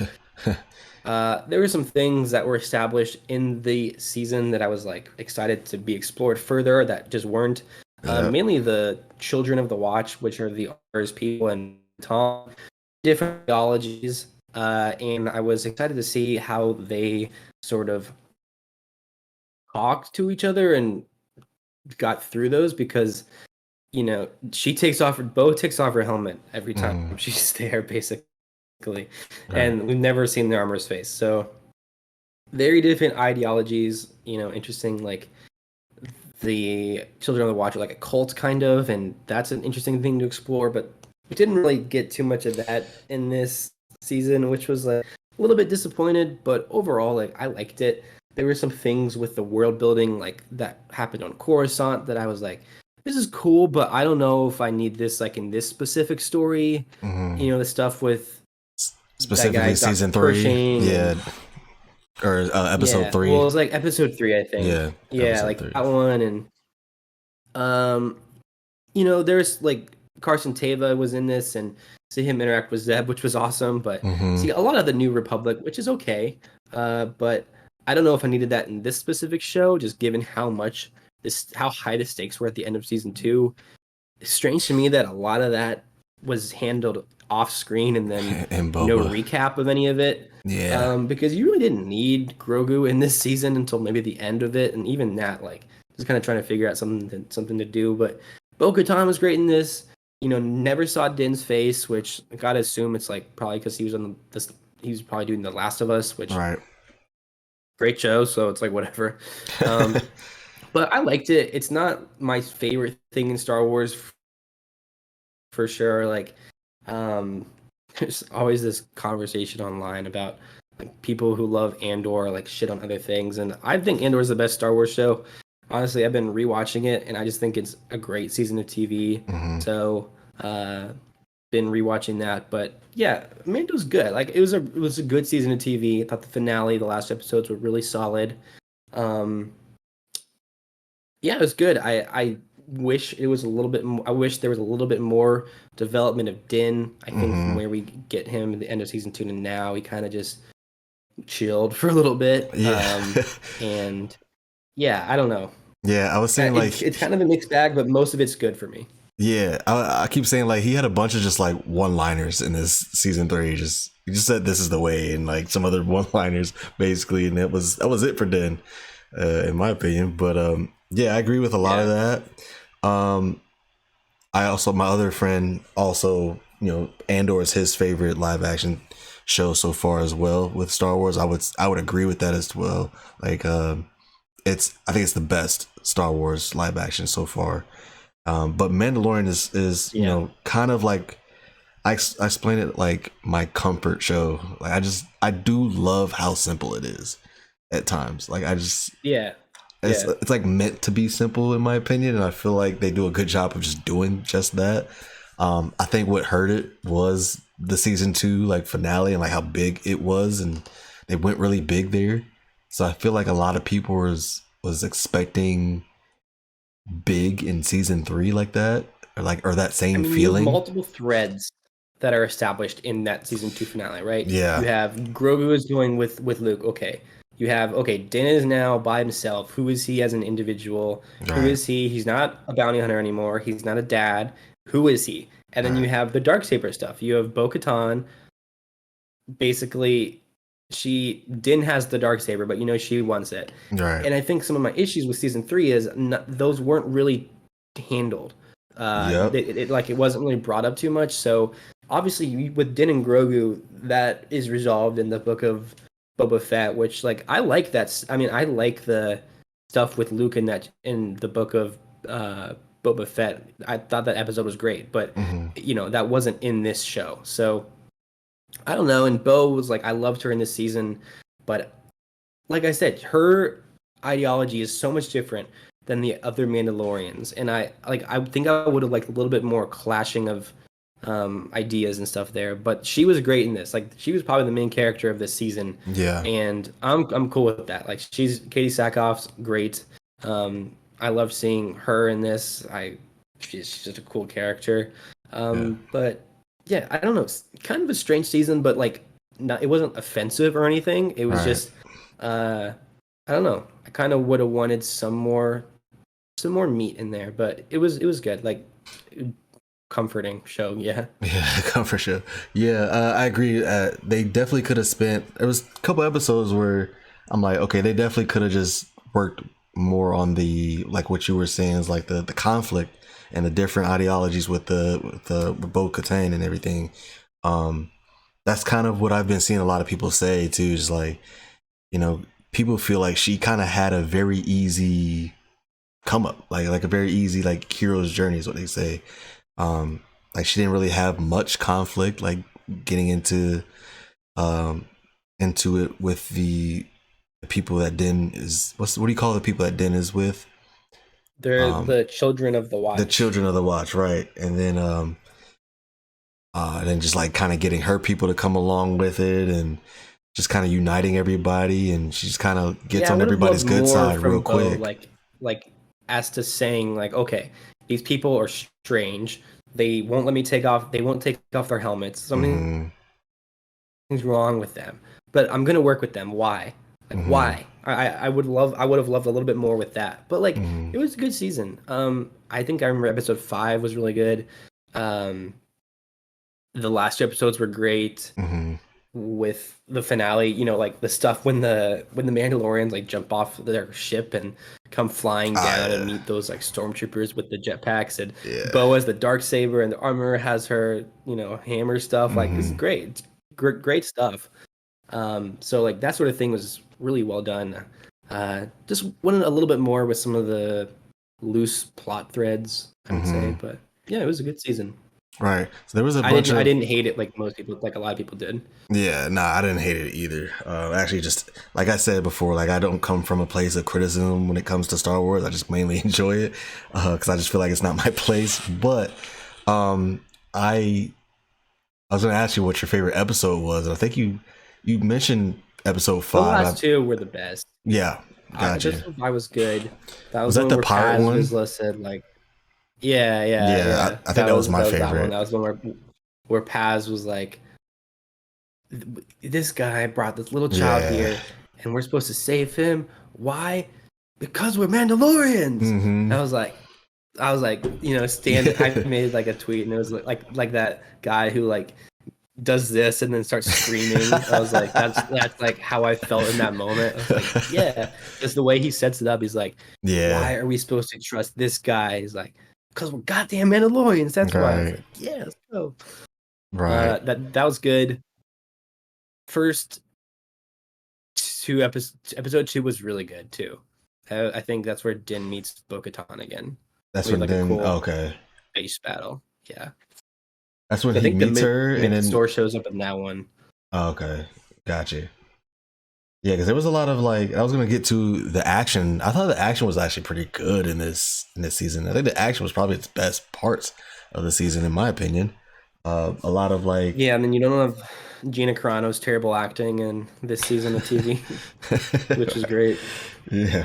There were some things that were established in the season that I was like excited to be explored further that just weren't. Yep. Mainly the Children of the Watch, which are the R's people and Tom. different ideologies, and I was excited to see how they sort of talked to each other and got through those because she takes off Bo takes off her helmet every time Mm, she's there basically, right. and we've never seen the armor's face. So very different ideologies, interesting, like the Children of the Watch are like a cult kind of, and that's an interesting thing to explore, but we didn't really get too much of that in this season, which was like a little bit disappointed, but overall like I liked it. There were some things with the world building like that happened on Coruscant that I was like, this is cool, but I don't know if I need this like in this specific story. Hmm. The stuff with that guy Specifically, Dr. season three. Pershing Yeah, and or episode yeah, well, three. it was like episode 3, I think. Yeah, Yeah, episode like three. that one, and um, there's like Carson Teva was in this, and see him interact with Zeb, which was awesome. But Hmm. see a lot of the New Republic, which is okay. But I don't know if I needed that in this specific show, just given how high the stakes were at the end of season 2. It's strange to me that a lot of that was handled off screen and then And no Boba. to of any of it. Yeah. Because you really didn't need Grogu in this season until maybe the end of it, and even that, like, just kind of trying to figure out something to do. But Bo-Katan was great in this. Never saw Din's face, which I gotta assume it's like probably because he was on this. He was probably doing The Last of Us, which Right. great show. So it's like whatever. Um, but I liked it. It's not my favorite thing in Star Wars for sure. Like, um, there's always this conversation online about like people who love Andor like shit on other things, and I think Andor is the best Star Wars show. Honestly, I've been rewatching it, and I just think it's a great season of TV. Hmm. So, been rewatching that, but yeah, Mando's good. Like it was a good season of TV. I thought the finale, the last episodes were really solid. Um, yeah, it was good. I wish it was a little bit. I wish there was a little bit more development of Din. I think from Hmm. where we get him at the end of season 2 to now, he kind of just chilled for a little bit. Yeah. And yeah, I don't know. Yeah, I was saying It's kind of a mixed bag, but most of it's good for me. yeah, I keep saying like he had a bunch of just like one-liners in this season three. Just he just said this is the way and like some other one-liners basically, and that was it for Den, in my opinion. But yeah, I agree with a lot of Yeah, that. I also my other friend also Andor is his favorite live action show so far as well with Star Wars. I would agree with that as well. Like I think it's the best Star Wars live action so far. But Mandalorian is yeah. kind of like I explain it like my comfort show. Like I do love how simple it is at times. Like Yeah, yeah. it's like meant to be simple in my opinion, and I feel like they do a good job of just doing just that. I think what hurt it was the season 2 like finale and like how big it was, and they went really big there. So I feel like a lot of people was expecting big in season 3 like that, or that I same mean, you have feeling. multiple threads that are established in that season 2 finale, right? Yeah. You have Grogu is going with Luke. Okay. You have Din is now by himself. Who is he as an individual? Who Right. is he? He's not a bounty hunter anymore. He's not a dad. Who is he? And then you Right. have the Darksaber stuff. You have Bo-Katan. Basically, Din has the Darksaber, but she wants it. Right. And I think some of my issues with season 3 is those weren't really handled. Yep. It wasn't really brought up too much. So obviously with Din and Grogu, that is resolved in the book of Boba Fett, which like I like that. I mean, I like the stuff with Luke in the book of Boba Fett. I thought that episode was great, but Hmm. that wasn't in this show. So I don't know. And Bo was like, I loved her in this season, but like I said, her ideology is so much different than the other Mandalorians, and I think I would have liked a little bit more clashing of ideas and stuff there. But she was great in this. Like she was probably the main character of this season, Yeah. and I'm cool with that. Like Katie Sackhoff's great. I love seeing her in this. She's just a cool character. Yeah. But yeah, I don't know. It's kind of a strange season, but like not, it wasn't offensive or anything. It was Right. just I don't know. I kind of would have wanted some more meat in there, but it was good. Like comforting show. Yeah. Yeah, comfort show. Yeah, I agree. They definitely could have spent. There was a couple episodes where I'm like, okay, they definitely could have just worked more on the like what you were saying is like the conflict and the different ideologies with the Bo-Katan and everything. Um, that's kind of what I've been seeing a lot of people say too. Is like, you know, people feel like she kind of had a very easy come up, like a very easy like hero's journey is what they say. Um, like she didn't really have much conflict, like getting um into it with the people that Din is. What do you call the people that Din is with? They're Um, the children of the the watch. children of the Watch, right? And then just like kind of getting her people to come along with it and just kind of uniting everybody, and she just kind of gets Yeah, I on would have everybody's loved good more side real from Bo, quick. like as to saying like, okay, these people are strange. They won't let me take off. They won't take off their helmets. Something's Mm-hmm. wrong with them. But I'm gonna work with them. Why? Like Mm-hmm. why? I would have loved a little bit more with that. But like Mm-hmm. it was a good season. I think I remember episode 5 was really good. Um, the last 2 episodes were great. Mm-hmm. With the finale, like the stuff when the Mandalorians like jump off their ship and come flying Ah, down and yeah, meet those like stormtroopers with the jetpacks, and yeah. Bo has the dark saber and the armor has her hammer stuff. Like this is Mm-hmm. great. It's great stuff. So like that sort of thing was really well done. Just wanted a little bit more with some of the loose plot threads, I would say, Mm-hmm. but yeah, it was a good season. Right. So there was a I bunch didn't I of didn't hate it like most people, like a lot of people did. yeah. Nah, I didn't hate it either. Actually, just like I said before, like I don't come from a place of criticism when it comes to Star Wars. I just mainly enjoy it because I just feel like it's not my place. But um, I I was gonna ask you what your favorite episode was, and I think you mentioned episode The 5. last two were the best. Yeah, gotcha. Episode 5 was good. That Was was the that one the where pirate Paz one? Vizsla said like, yeah, yeah, Yeah, yeah. I think that was my That was that one. favorite. That was the one where Paz was like, this guy brought this little child Yeah. here, and we're supposed to save him. Why? Because we're Mandalorians. Mm-hmm. I was like, stand. I made like a tweet, and it was like that guy who like does this and then starts screaming. I was like, that's like how I felt in that moment. I was like, yeah, because the way he sets it up, he's like, Yeah. why are we supposed to trust this guy? He's like, because we're goddamn Mandalorians. That's why. I was Right. like, yeah, let's go. Right. That was good. First two episodes, episode 2 was really good too. I think that's where Din meets Bo-Katan again. That's We have when like a then cool okay. base battle. Yeah, That's when I he think the meets her, and then Mentor shows up in that one. okay, gotcha. Yeah, because there was a lot of like I was gonna get to the action. I thought the action was actually pretty good in this season. I think the action was probably its best parts of the season, in my opinion. A lot of like Yeah, and then you don't have Gina Carano's terrible acting in this season of TV, which is great. yeah.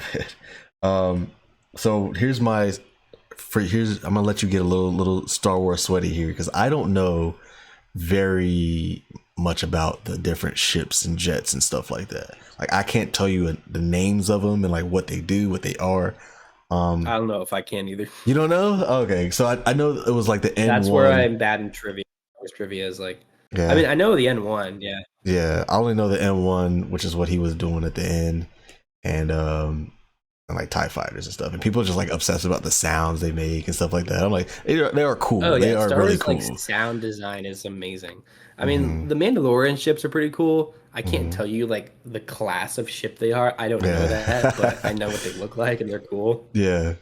Man. So here's I'm gonna let you get a little Star Wars sweaty here because I don't know very much about the different ships and jets and stuff like that. Like I can't tell you the names of them and like what they do, what they are. I don't know if I can either. You don't know? Okay, so I know it was like the N That's where one. I'm bad in trivia. Trivia is like, I Yeah, mean, I know the N1, yeah. yeah. I only know the N1, which is what he was doing at the end, and like TIE fighters and stuff. And people are just like obsessed about the sounds they make and stuff like that. I'm like, they are Oh cool. They yeah, are Star really Wars like cool. sound design is amazing. I Hmm. mean, the Mandalorian ships are pretty cool. I can't Hmm. tell you like the class of ship they are. I don't know that, but I Yeah. know what they look like and they're cool. Yeah.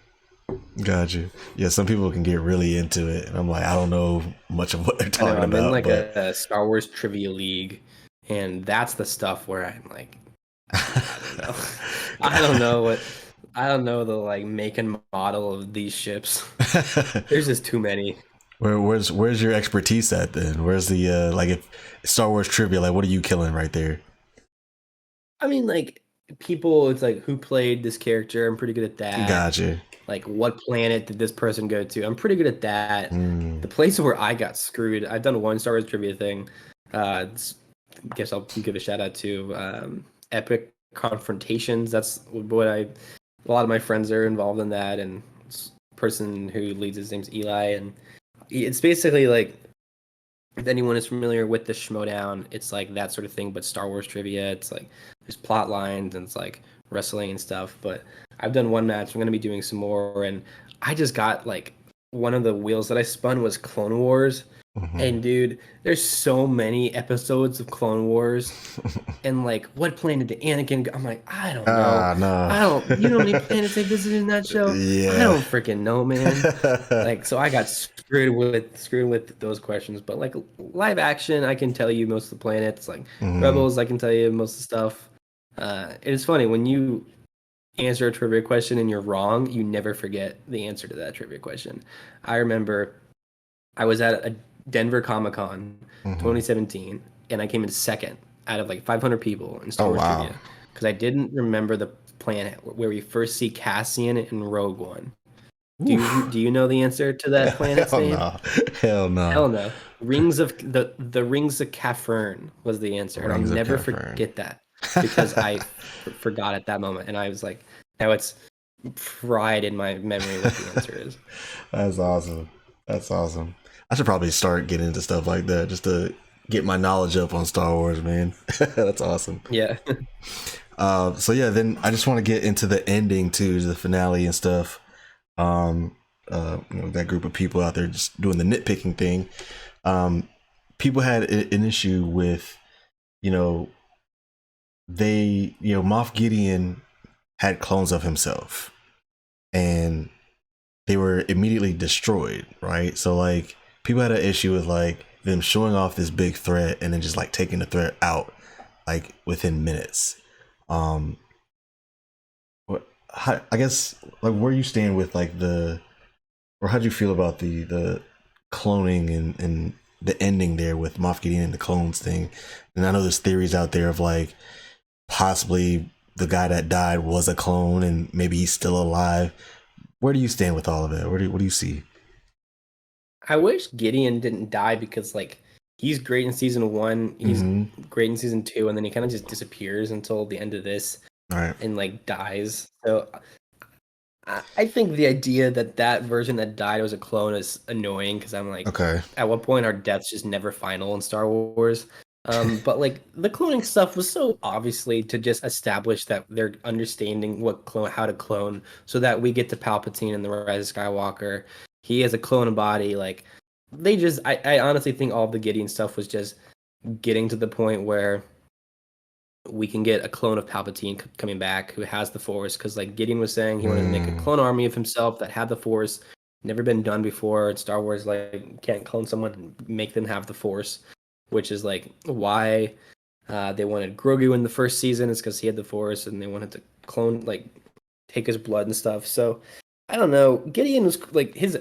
Got you. Yeah, some people can get really into it, and I'm like, I don't know much of what they're I know talking I'm in about, like but a Star Wars trivia league, and that's the stuff where I'm like, I don't know. I don't know the like make and model of these ships. There's just too many. where's your expertise at then? Where's the like if Star Wars trivia? Like, what are you killing right there? I mean, like people, it's like who played this character. I'm pretty good at that. Gotcha. Like what planet did this person go to? I'm pretty good at that. Mm. The place where I got screwed, I've done one Star Wars trivia thing. Guess I'll give a shout out to Epic Confrontations. That's what I. A lot of my friends are involved in that, and person who leads his name's Eli, and It's basically like if anyone is familiar with the Schmodown, it's like that sort of thing, but Star Wars trivia. It's like there's plot lines and it's like wrestling and stuff. But I've done one match. I'm gonna be doing some more, and I just got like one of the wheels that I spun was Clone Wars, Hmm. and dude, there's so many episodes of Clone Wars, and like what planet did Anakin go? I'm like, I don't know. Ah, no. I don't. You know how many planets they visited in that show? I Yeah. don't freaking know, man. Like, so I got screwed with those questions. But like live action, I can tell you most of the planets. Like Hmm. Rebels, I can tell you most of the stuff. It's funny when you answer a trivia question and you're wrong, you never forget the answer to that trivia question. I remember I was at a Denver Comic Con Hmm. 2017, and I came in second out of like 500 people in Star Oh, Wars wow. trivia because I didn't remember the planet where we first see Cassian in Rogue One. Do you know the answer to that planet's Hell name? no. Hell no. Hell no. The rings of Cafern was the answer, and I'll Rings of never Catherine. forget that because I forgot at that moment, and I was like, now it's fried in my memory what the answer is. That's awesome. That's awesome. I should probably start getting into stuff like that just to get my knowledge up on Star Wars, man. That's awesome. Yeah. So yeah, then I just want to get into the ending too, the finale and stuff. Um, that group of people out there just doing the nitpicking thing. Um, People had an issue with, you know, Moff Gideon had clones of himself, and they were immediately destroyed, right? So like people had an issue with like them showing off this big threat and then just like taking the threat out like within minutes. Um, I guess like where you stand with like or how do you feel about the cloning and the ending there with Moff Gideon and the clones thing? And I know there's theories out there of like possibly the guy that died was a clone and maybe he's still alive. Where do you stand with all of it? What do you see? I wish Gideon didn't die because like he's great in season one, he's Mm-hmm. great in season two, and then he kind of just disappears until the end of this All right. and like dies. So I think the idea that that version that died was a clone is annoying because I'm like, Okay. at what point are deaths just never final in Star Wars? But like the cloning stuff was so obviously to just establish that they're understanding how to clone, so that we get to Palpatine and the Rise of Skywalker. He has a clone body. Like I honestly think all of the Gideon stuff was just getting to the point where we can get a clone of Palpatine coming back who has the Force. Because like Gideon was saying, he wanted to make a Mm, clone army of himself that had the Force. Never been done before in Star Wars. Like can't clone someone and make them have the Force, which is like why they wanted Grogu in the first season. Is because he had the Force, and they wanted to clone like take his blood and stuff. So I don't know. Gideon was like his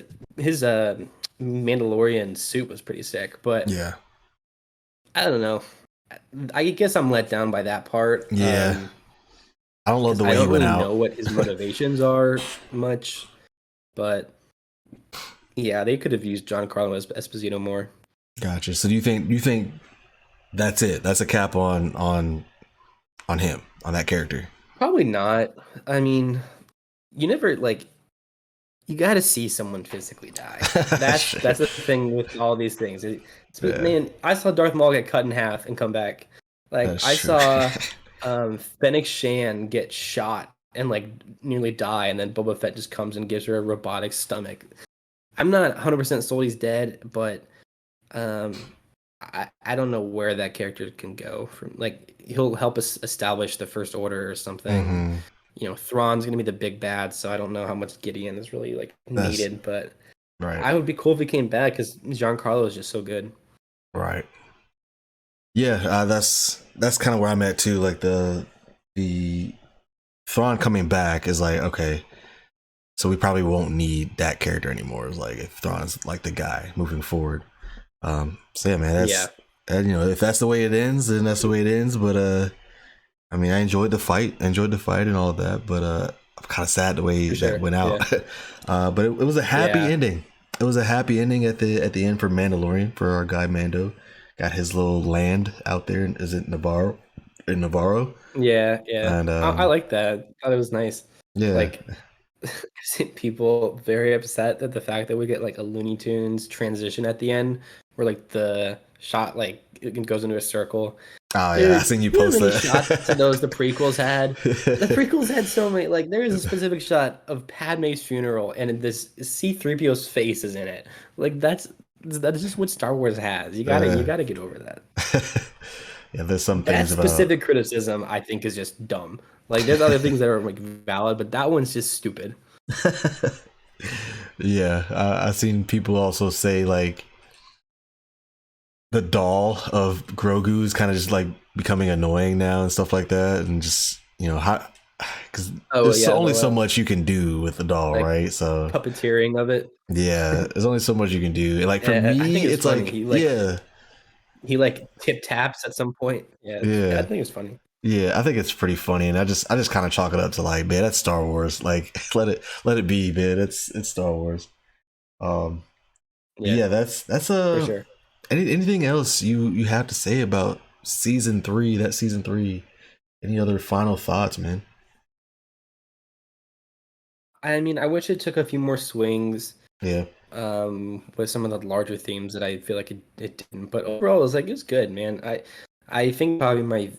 Mandalorian suit was pretty sick, but yeah. I don't know. I guess I'm let down by that part. Yeah. I don't love Because the I way he don't went really out. know what his motivations are much, but yeah, they could have used Giancarlo Esposito more. Gotcha. So do you think that's it? That's a cap on him, on that character. Probably not. I mean, you never like you got to see someone physically die. That's Shit. that's the thing with all these things. Yeah, Man, I saw Darth Maul get cut in half and come back. Like that's I true. saw Fennec Shan get shot and like nearly die, and then Boba Fett just comes and gives her a robotic stomach. I'm not 100% sold he's dead, but um, I don't know where that character can go from. Like he'll help us establish the First Order or something. Hmm. Thrawn's gonna be the big bad, so I don't know how much Gideon is really like That's needed. But right. I would be cool if he came back because Giancarlo is just so good. Right. Yeah, that's kind of where I'm at too. Like the Thrawn coming back is like okay, so we probably won't need that character anymore. It's like if Thrawn's like the guy moving forward. So yeah, man, Yeah, if that's the way it ends, then that's the way it ends. But I mean, I enjoyed the fight and all of that. But I'm kind of sad the way for that sure. went out. Yeah, But it was a happy yeah, ending. It was a happy ending at the end for Mandalorian for our guy Mando. Got his little land out there. Is it Navarro? In Navarro, yeah, yeah. and I like that. I thought it was nice. yeah, Like I've seen people very upset at the fact that we get like a Looney Tunes transition at the end, where like the shot like it goes into a circle. Oh yeah, I Dude, seen you you know how post many shots of those the that. prequels had? The prequels had so many. Like, there is a specific shot of Padme's funeral, and this C-3PO's face is in it. Like, that's just what Star Wars has. You uh, gotta get over that. yeah, there's some That things about. specific criticism, I think, is just dumb. Like, there's other things that are like valid, but that one's just stupid. Yeah, I seen people also say like the doll of Grogu is kind of just like becoming annoying now and stuff like that, and just how because Oh there's yeah, only so the much you can do with the doll, like right? So puppeteering of it. yeah, there's only so much you can do. Like for I me, think it's it's funny. like He like tip taps at some point. Yeah, I yeah, think it's funny. yeah. I think it's pretty funny, and I just kind of chalk it up to like, man, that's Star Wars. Like let it be, man. It's Star Wars. Um, but Yeah, yeah, that's for sure. anything else you have to say about season three? That season three. Any other final thoughts, man? I mean, I wish it took a few more swings Yeah. with some of the larger themes that I feel like it didn't. But overall, it was like it's good, man. I think probably my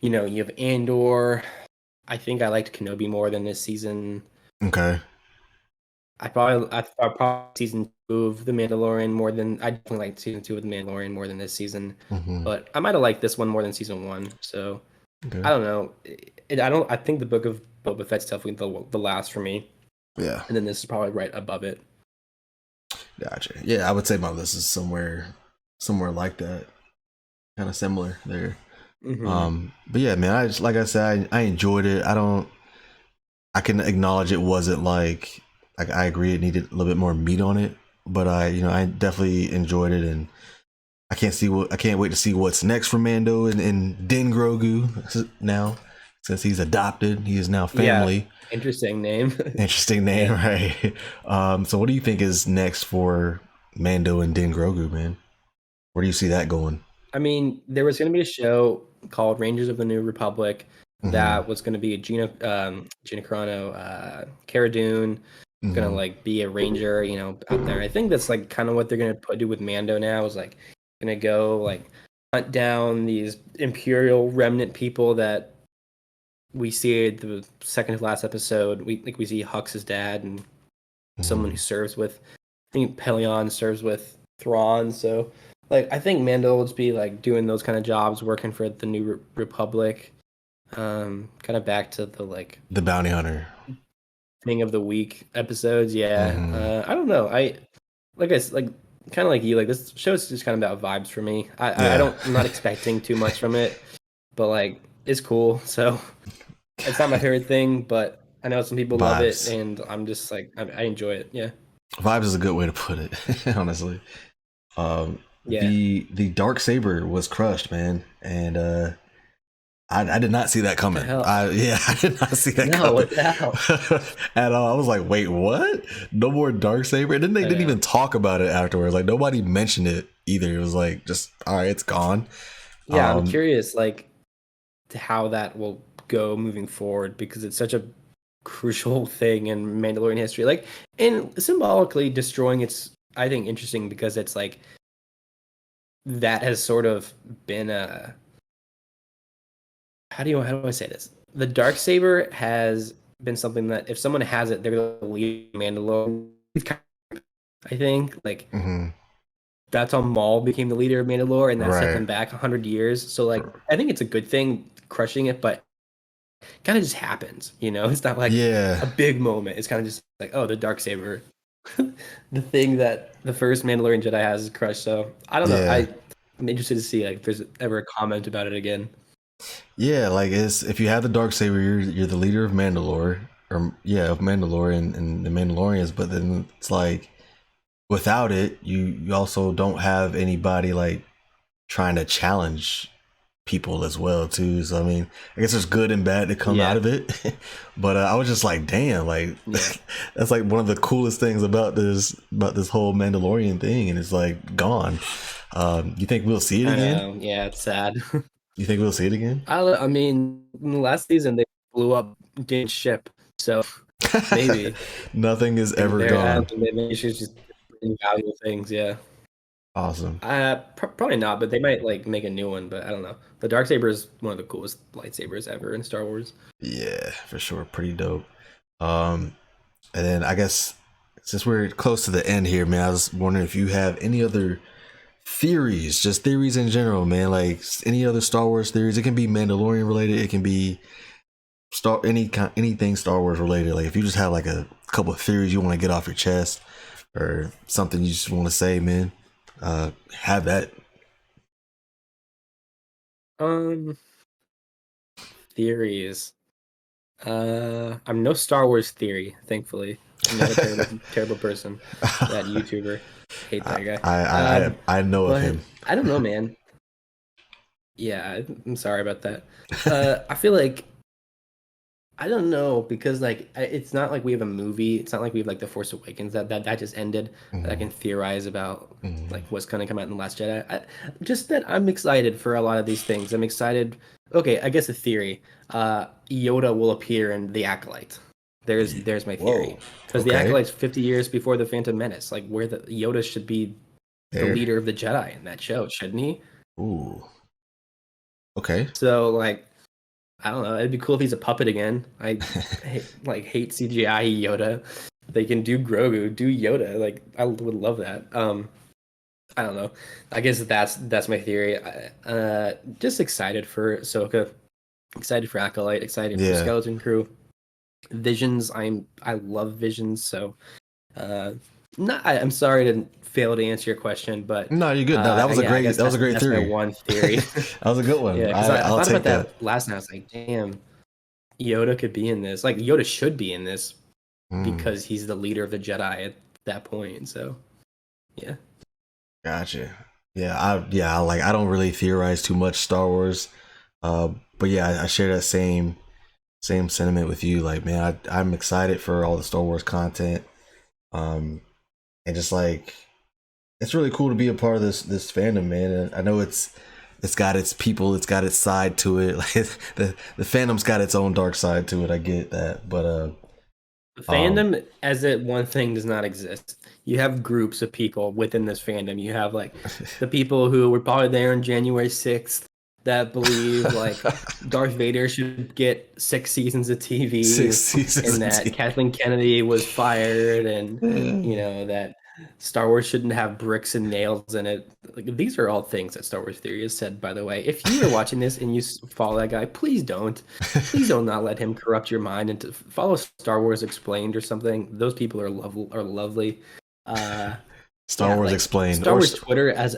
you have Andor. I think I liked Kenobi more than this season. Okay. I probably season two of The Mandalorian more than I definitely liked season two of The Mandalorian more than this season. Hmm. But I might have liked this one more than season one. So Okay. I don't know. I don't. I think the Book of Boba Fett's definitely the last for me, Yeah. and then this is probably right above it. Gotcha. Yeah, I would say my list is somewhere like that, kind of similar there. Hmm. But yeah, man, I just like I said, I enjoyed it. I can acknowledge it wasn't like I agree it needed a little bit more meat on it, but I definitely enjoyed it, and I can't wait to see what's next for Mando and Din Grogu now, since he's adopted. He is now Yeah, family. interesting name. Interesting name, Yeah. right? So what do you think is next for Mando and Din Grogu, man? Where do you see that going? I mean, there was going to be a show called Rangers of the New Republic Mm-hmm. that was going to be Gina Carano, Cara Dune, going to Mm-hmm. like be a ranger, out there. I think that's like kind of what they're going to do with Mando now is like going to go like hunt down these Imperial remnant people that we see at the second to last episode. We see Hux's dad and someone Mm-hmm. who serves with. I think Pelion serves with Thrawn. So, like, I think Mando will just be like doing those kind of jobs, working for the New Republic. Kind of back to the like The Bounty Hunter. thing of the week episodes. Yeah. Mm-hmm. I don't know. Like kind of like you. Like this show is just kind of about vibes for me. Yeah. I'm not expecting too much from it, but like it's cool. So it's not my favorite thing, but I know some people love it, Vibes. and I'm just like I enjoy it. Yeah. Vibes is a good way to put it, honestly. Yeah. The dark saber was crushed, man, and I did not see that What the coming. hell? I did not see that No, coming what the hell? at all. I was like, wait, what? No more dark saber? And then they I didn't know. even talk about it afterwards. Like nobody mentioned it either. It was like just all right, it's gone. Yeah, I'm Um, curious, like, to how that will go moving forward because it's such a crucial thing in Mandalorian history. Like, and symbolically destroying it's, I think, interesting because it's like that has sort of been a how do I say this? The dark saber has been something that if someone has it, they're gonna lead Mandalorian. I think like mhm, that's how Maul became the leader of Mandalore, and that set right. them back 100 years. So like, I think it's a good thing crushing it, but kind of just happens. It's not like Yeah, a big moment. It's kind of just like, oh, the dark saber, the thing that the first Mandalorian Jedi has is crushed. So I don't know. yeah. I'm interested to see like if there's ever a comment about it again. Yeah, like it's if you have the dark saber, you're the leader of Mandalore, or yeah, of Mandalore and the Mandalorians. But then it's like without it, you also don't have anybody like trying to challenge people as well too. So I mean, I guess there's good and bad that come out Yeah, of it. But I was just like, damn, like yeah. that's like one of the coolest things about this whole Mandalorian thing, and it's like gone. You think we'll see it I again? know. Yeah, it's sad. You think we'll see it again? I mean, in the last season they blew up Din's ship, so Maybe. Nothing is ever I gone. don't think they should just valuable things. Yeah. Awesome. Probably not, but they might like make a new one. But I don't know. The dark saber is one of the coolest lightsabers ever in Star Wars. Yeah, for sure. Pretty dope. Um, and then I guess since we're close to the end here, man, I was wondering if you have any other theories, just theories in general, man. Like any other Star Wars theories. It can be Mandalorian related. It can be anything Star Wars related. Like if you just have like a couple of theories you want to get off your chest or something you just want to say, man, have that. Um, Theories. I'm no Star Wars theory, thankfully. I'm not a terrible person. That YouTuber, hate that guy. I know of But him. I don't know, man. Yeah, I'm sorry about that. I feel like I don't know because like it's not like we have a movie. It's not like we have like The Force Awakens that just ended. That I can theorize about like what's gonna come out in The Last Jedi. Just that I'm excited for a lot of these things. I'm excited. Okay, I guess a theory. Yoda will appear in The Acolyte. There's my theory Whoa. because The Okay. Acolyte's 50 years before the Phantom Menace. Like where the Yoda should be the There. leader of the Jedi in that show, shouldn't he? Ooh. Okay. So like I don't know. It'd be cool if he's a puppet again. Hate CGI Yoda. They can do Grogu, do Yoda. Like I would love that. I don't know. I guess that's my theory. Just excited for Ahsoka, excited for Acolyte, excited for Yeah. Skeleton Crew. Visions. I love Visions. So, not. I'm sorry to fail to answer your question, but No, you're good. No, yeah, I guess that was a great that's my theory. one theory. That was a good one. Yeah, because I I'll thought about take that. that last night. I was like, damn, Yoda could be in this. Like Yoda should be in this Mm, because he's the leader of the Jedi at that point. So yeah. gotcha. I don't really theorize too much Star Wars. Uh, but yeah, I share that same sentiment with you. Like, man, I'm excited for all the Star Wars content. Um, and just like it's really cool to be a part of this fandom, man. And I know it's got its people, it's got its side to it. Like the fandom's got its own dark side to it. I get that, but um, Fandom as it one thing does not exist. You have groups of people within this fandom. You have like the people who were probably there on January 6th that believe like Darth Vader should get 6 seasons of six TV seasons and of that TV. Kathleen Kennedy was fired and you know that Star Wars shouldn't have bricks and nails in it. Like these are all things that Star Wars Theory has said, by the way. If you are watching this and you follow that guy, please don't. Please do not let him corrupt your mind and to follow Star Wars Explained or something. Those people are lovely. Uh, Star yeah, Wars like explained, Star Wars Twitter as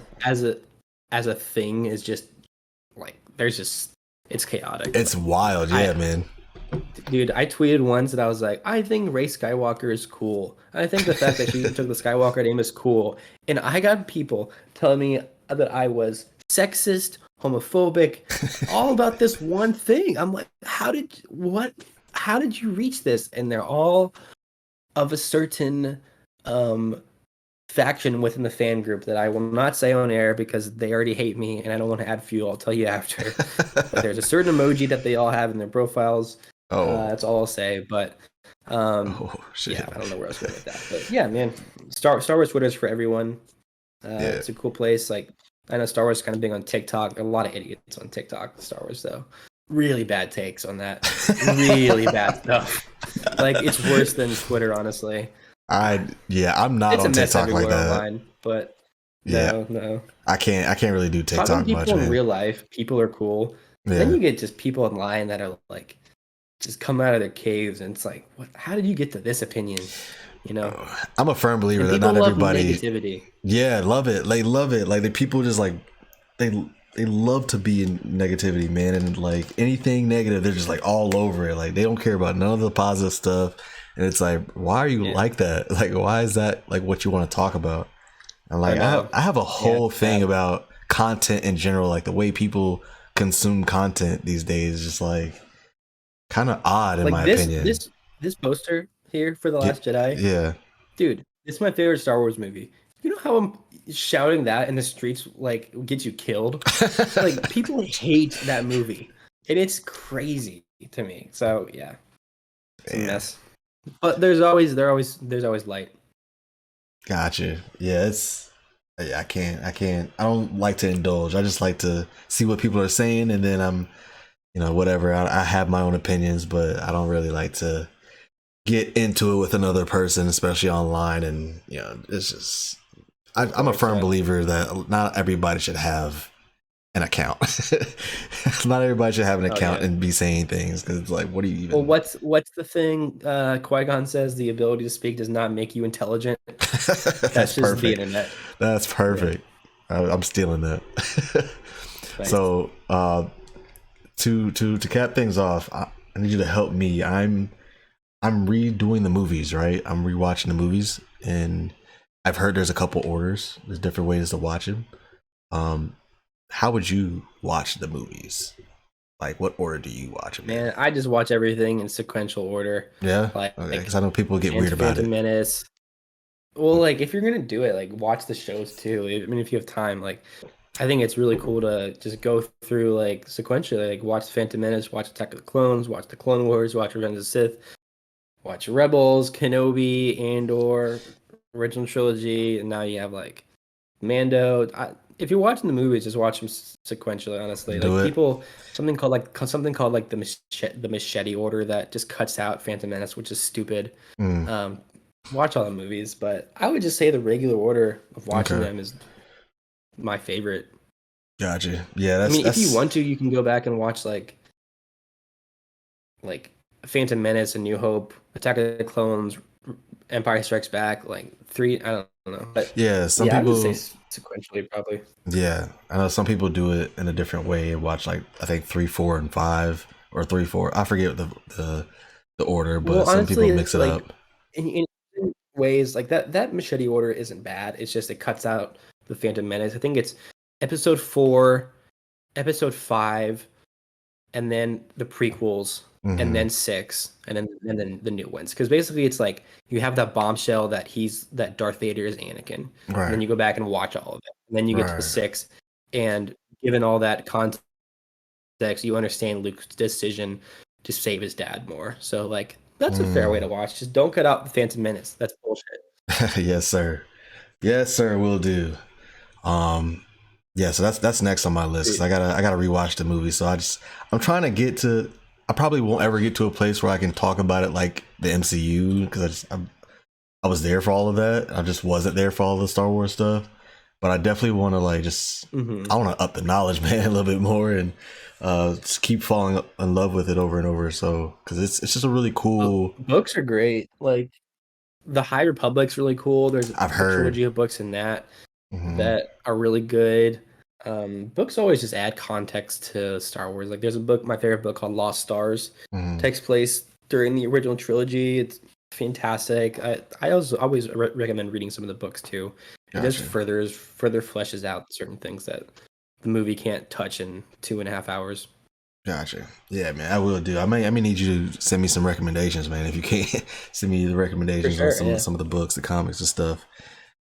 a thing is just like there's just it's chaotic. it's Like wild, yeah, I man. dude, I tweeted once that I was like, I think Rey Skywalker is cool. I think the fact that she took the Skywalker name is cool. And I got people telling me that I was sexist, homophobic, all about this one thing. I'm like, how did you reach this? And they're all of a certain um faction within the fan group that I will not say on air because they already hate me and I don't want to add fuel. I'll tell you after. But there's a certain emoji that they all have in their profiles. Oh, That's all I'll say. But um, oh yeah, shit. I don't know where else to go with that. But yeah, man, Star Wars Twitter is for everyone. Yeah. It's a cool place. Like I know Star Wars is kind of big on TikTok. A lot of idiots on TikTok. Star Wars though, really bad takes on that. Really bad stuff. Like it's worse than Twitter, honestly. I'm not It's a on mess TikTok like everywhere that. online, but Yeah, no. I can't really do Talking to TikTok much, people in man. real life, people are cool. Then Yeah. you get just people online that are like, just come out of their caves, and it's like, what? How did you get to this opinion? You know? I'm a firm believer And that people not love everybody. negativity. Yeah, love it. They love it. Like the people just like they they love to be in negativity, man, and like anything negative, they're just like all over it. Like they don't care about none of the positive stuff, and it's like, why are you Yeah, like that? Like, why is that like what you want to talk about? And I like, know. I have a Yeah, whole it's thing bad. about content in general, like the way people consume content these days, is just like kind of odd in Like my opinion. this poster here for The Yeah, Last Jedi, yeah. dude. It's my favorite Star Wars movie. You know how I'm shouting that in the streets like gets you killed? Like people hate that movie, and it's crazy to me. So yeah, it's a Man. mess. But there's always light. Gotcha. Yeah, I don't like to indulge. I just like to see what people are saying, and then whatever. I have my own opinions, but I don't really like to get into it with another person, especially online. And it's just Of I'm a course, firm yeah. believer that not everybody should have an account. Not everybody should have an Oh account yeah. and be saying things, because it's like, what do you Well, even? what's the thing? Qui-Gon says the ability to speak does not make you intelligent. That's That's just the perfect. internet. That's Yeah. perfect. I'm stealing that. Nice. So to cap things off, I need you to help me. I'm redoing the movies, right? I'm rewatching the movies, and I've heard there's a couple orders. There's different ways to watch them. Um, how would you watch the movies? Like, what order do you watch them in? Man, I just watch everything in sequential order. Yeah, okay. Like Because I know people get weird about Phantom it. Menace. Well, like if you're gonna do it, like watch the shows too. I mean, if you have time, like I think it's really cool to just go through like sequentially, like watch Phantom Menace, watch Attack of the Clones, watch the Clone Wars, watch Revenge of the Sith, watch Rebels, Kenobi, Andor, original trilogy, and now you have like Mando. If you're watching the movies, just watch them sequentially. Honestly, like Do it. people, something called like the machete order that just cuts out Phantom Menace, which is stupid. Mm, Um, watch all the movies, but I would just say the regular order of watching okay, them is my favorite. gotcha. Yeah, I mean, if you that's want to, you can go back and watch like Phantom Menace, A New Hope, Attack of the Clones, Empire Strikes Back, like three. I don't know, but yeah. Some yeah, I would just say people, sequentially probably. yeah, I know some people do it in a different way and watch, like, I think 3, 4, and 5, or 3, 4. I forget the order, Well, but some people honestly, mix it like up. in ways like that machete order isn't bad. It's just it cuts out the Phantom Menace. I think it's episode 4, episode 5, and then the prequels, and Hmm. then 6, and then the new ones. Because basically, it's like you have that bombshell that Darth Vader is Anakin, and then Right, you go back and watch all of it, and then you get to right. 6, and given all that context, you understand Luke's decision to save his dad more. So like that's a fair way Mm. to watch. Just don't cut out the Phantom Menace. That's bullshit. Yes, sir. Yes, sir. Will do. Um, yeah. So that's next on my list, because I gotta rewatch the movie. So I'm trying to get to. I probably won't ever get to a place where I can talk about it like the MCU, because I was there for all of that. I just wasn't there for all the Star Wars stuff. But I definitely want to, like, just, Hmm. I want to up the knowledge, man, a little bit more, and just keep falling in love with it over and over. So, because it's just a really cool. Books are great. Like the High Republic's really cool. There's I've a heard. trilogy of books in that Hmm. that are really good. Books always just add context to Star Wars. Like there's a book, my favorite book called Lost Stars, Hmm. takes place during the original trilogy. It's fantastic. I also always recommend reading some of the books too. It just Gotcha. further fleshes out certain things that the movie can't touch in 2.5 hours. Gotcha. Yeah, man, I will do. I may need you to send me some recommendations, man. If you can't send me the For recommendations on sure, yeah. some of the books, the comics and stuff.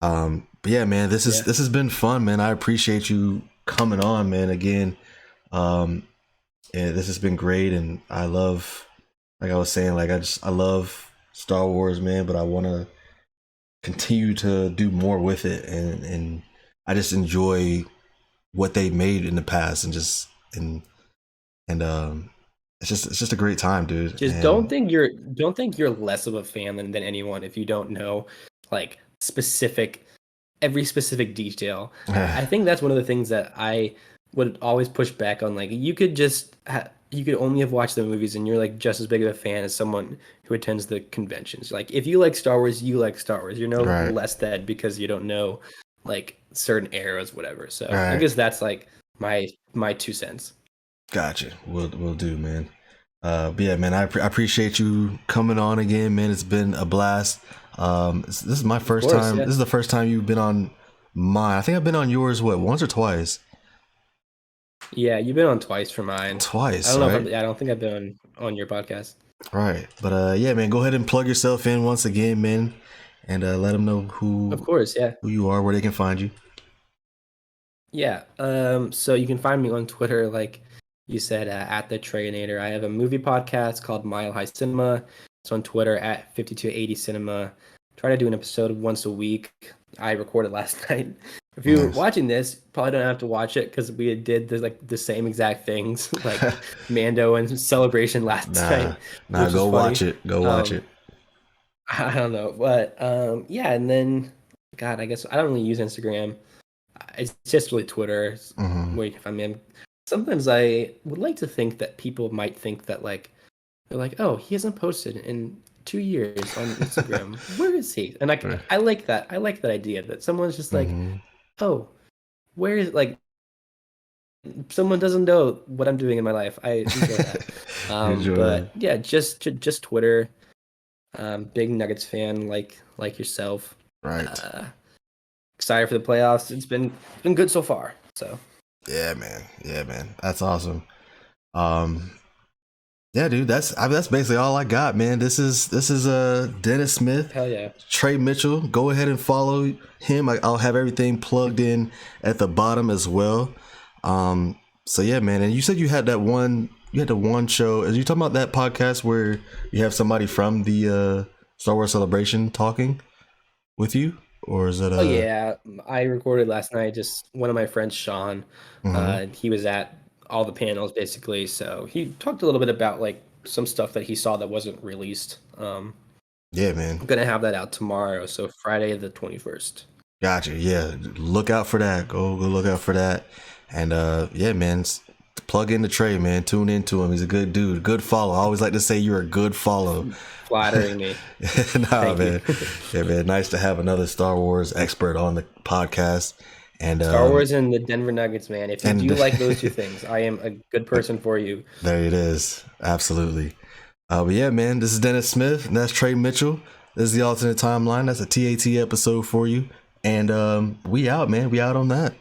But yeah, man, Yeah. this has been fun, man. I appreciate you coming on, man. Again, um, yeah, this has been great, and I love, like I was saying, like, I love Star Wars, man. But I want to continue to do more with it, and I just enjoy what they made in the past, and just and it's just a great time, dude. Just And don't think you're less of a fan than anyone if you don't know like every specific detail. I think that's one of the things that I would always push back on. Like you could only have watched the movies and you're like just as big of a fan as someone who attends the conventions. Like if you like Star Wars, you like Star Wars. You're no right, less than because you don't know like certain eras, whatever. So I right, guess that's like my 2 cents. gotcha. We'll do, man. But yeah, man, I appreciate you coming on again, man. It's been a blast. This is my Of first course, time. yeah. This is the first time you've been on mine. I think I've been on yours, what, once or twice? Yeah, you've been on twice for mine. I Twice, don't know if right? I don't think I've been on your podcast. Right. But yeah, man, go ahead and plug yourself in once again, man, and let them know Of course, yeah. who you are, where they can find you. Yeah. So you can find me on Twitter, like you said, at the Trayinator. I have a movie podcast called Mile High Cinema. on Twitter at 5280 Cinema. Try to do an episode once a week. I recorded last night. If you're watching this, probably don't have to watch it because we did the same exact things, like Mando and Celebration last night. Nah, go watch it. Go watch it. I don't know, but yeah, and then God, I guess I don't really use Instagram. It's just really Twitter. Where you can find me. Sometimes I would like to think that people might think that like they're like, oh, he hasn't posted in 2 years on Instagram. Where is he? And I like that. I like that idea that someone's just like, oh, where is like someone doesn't know what I'm doing in my life. I enjoy that. But yeah, just Twitter. Big Nuggets fan like yourself. Right. Excited for the playoffs. It's been good so far. So yeah, man. That's awesome. Yeah, dude. That's basically all I got, man. This is Dennis Smith. Hell yeah. Trey Mitchell. Go ahead and follow him. I'll have everything plugged in at the bottom as well. So yeah, man. And you said you had the one show. Are you talking about that podcast where you have somebody from the Star Wars Celebration talking with you? Or is it Oh yeah, I recorded last night. Just one of my friends, Sean. He was at all the panels basically. So he talked a little bit about like some stuff that he saw that wasn't released. Yeah, man. I'm gonna have that out tomorrow. So Friday the 21st. Gotcha. Yeah, look out for that. Go look out for that. And yeah, man. Plug into Trey, man. Tune into him. He's a good dude. Good follow. I always like to say you're a good follow. Flattering me. Nah, man. Yeah, man. Nice to have another Star Wars expert on the podcast. And Star Wars and the Denver Nuggets, man. If you do like those two things, I am a good person for you. There it is. Absolutely. But yeah, man. This is Dennis Smith, and that's Trey Mitchell. This is the alternate timeline. That's a TAT episode for you. And we out, man. We out on that.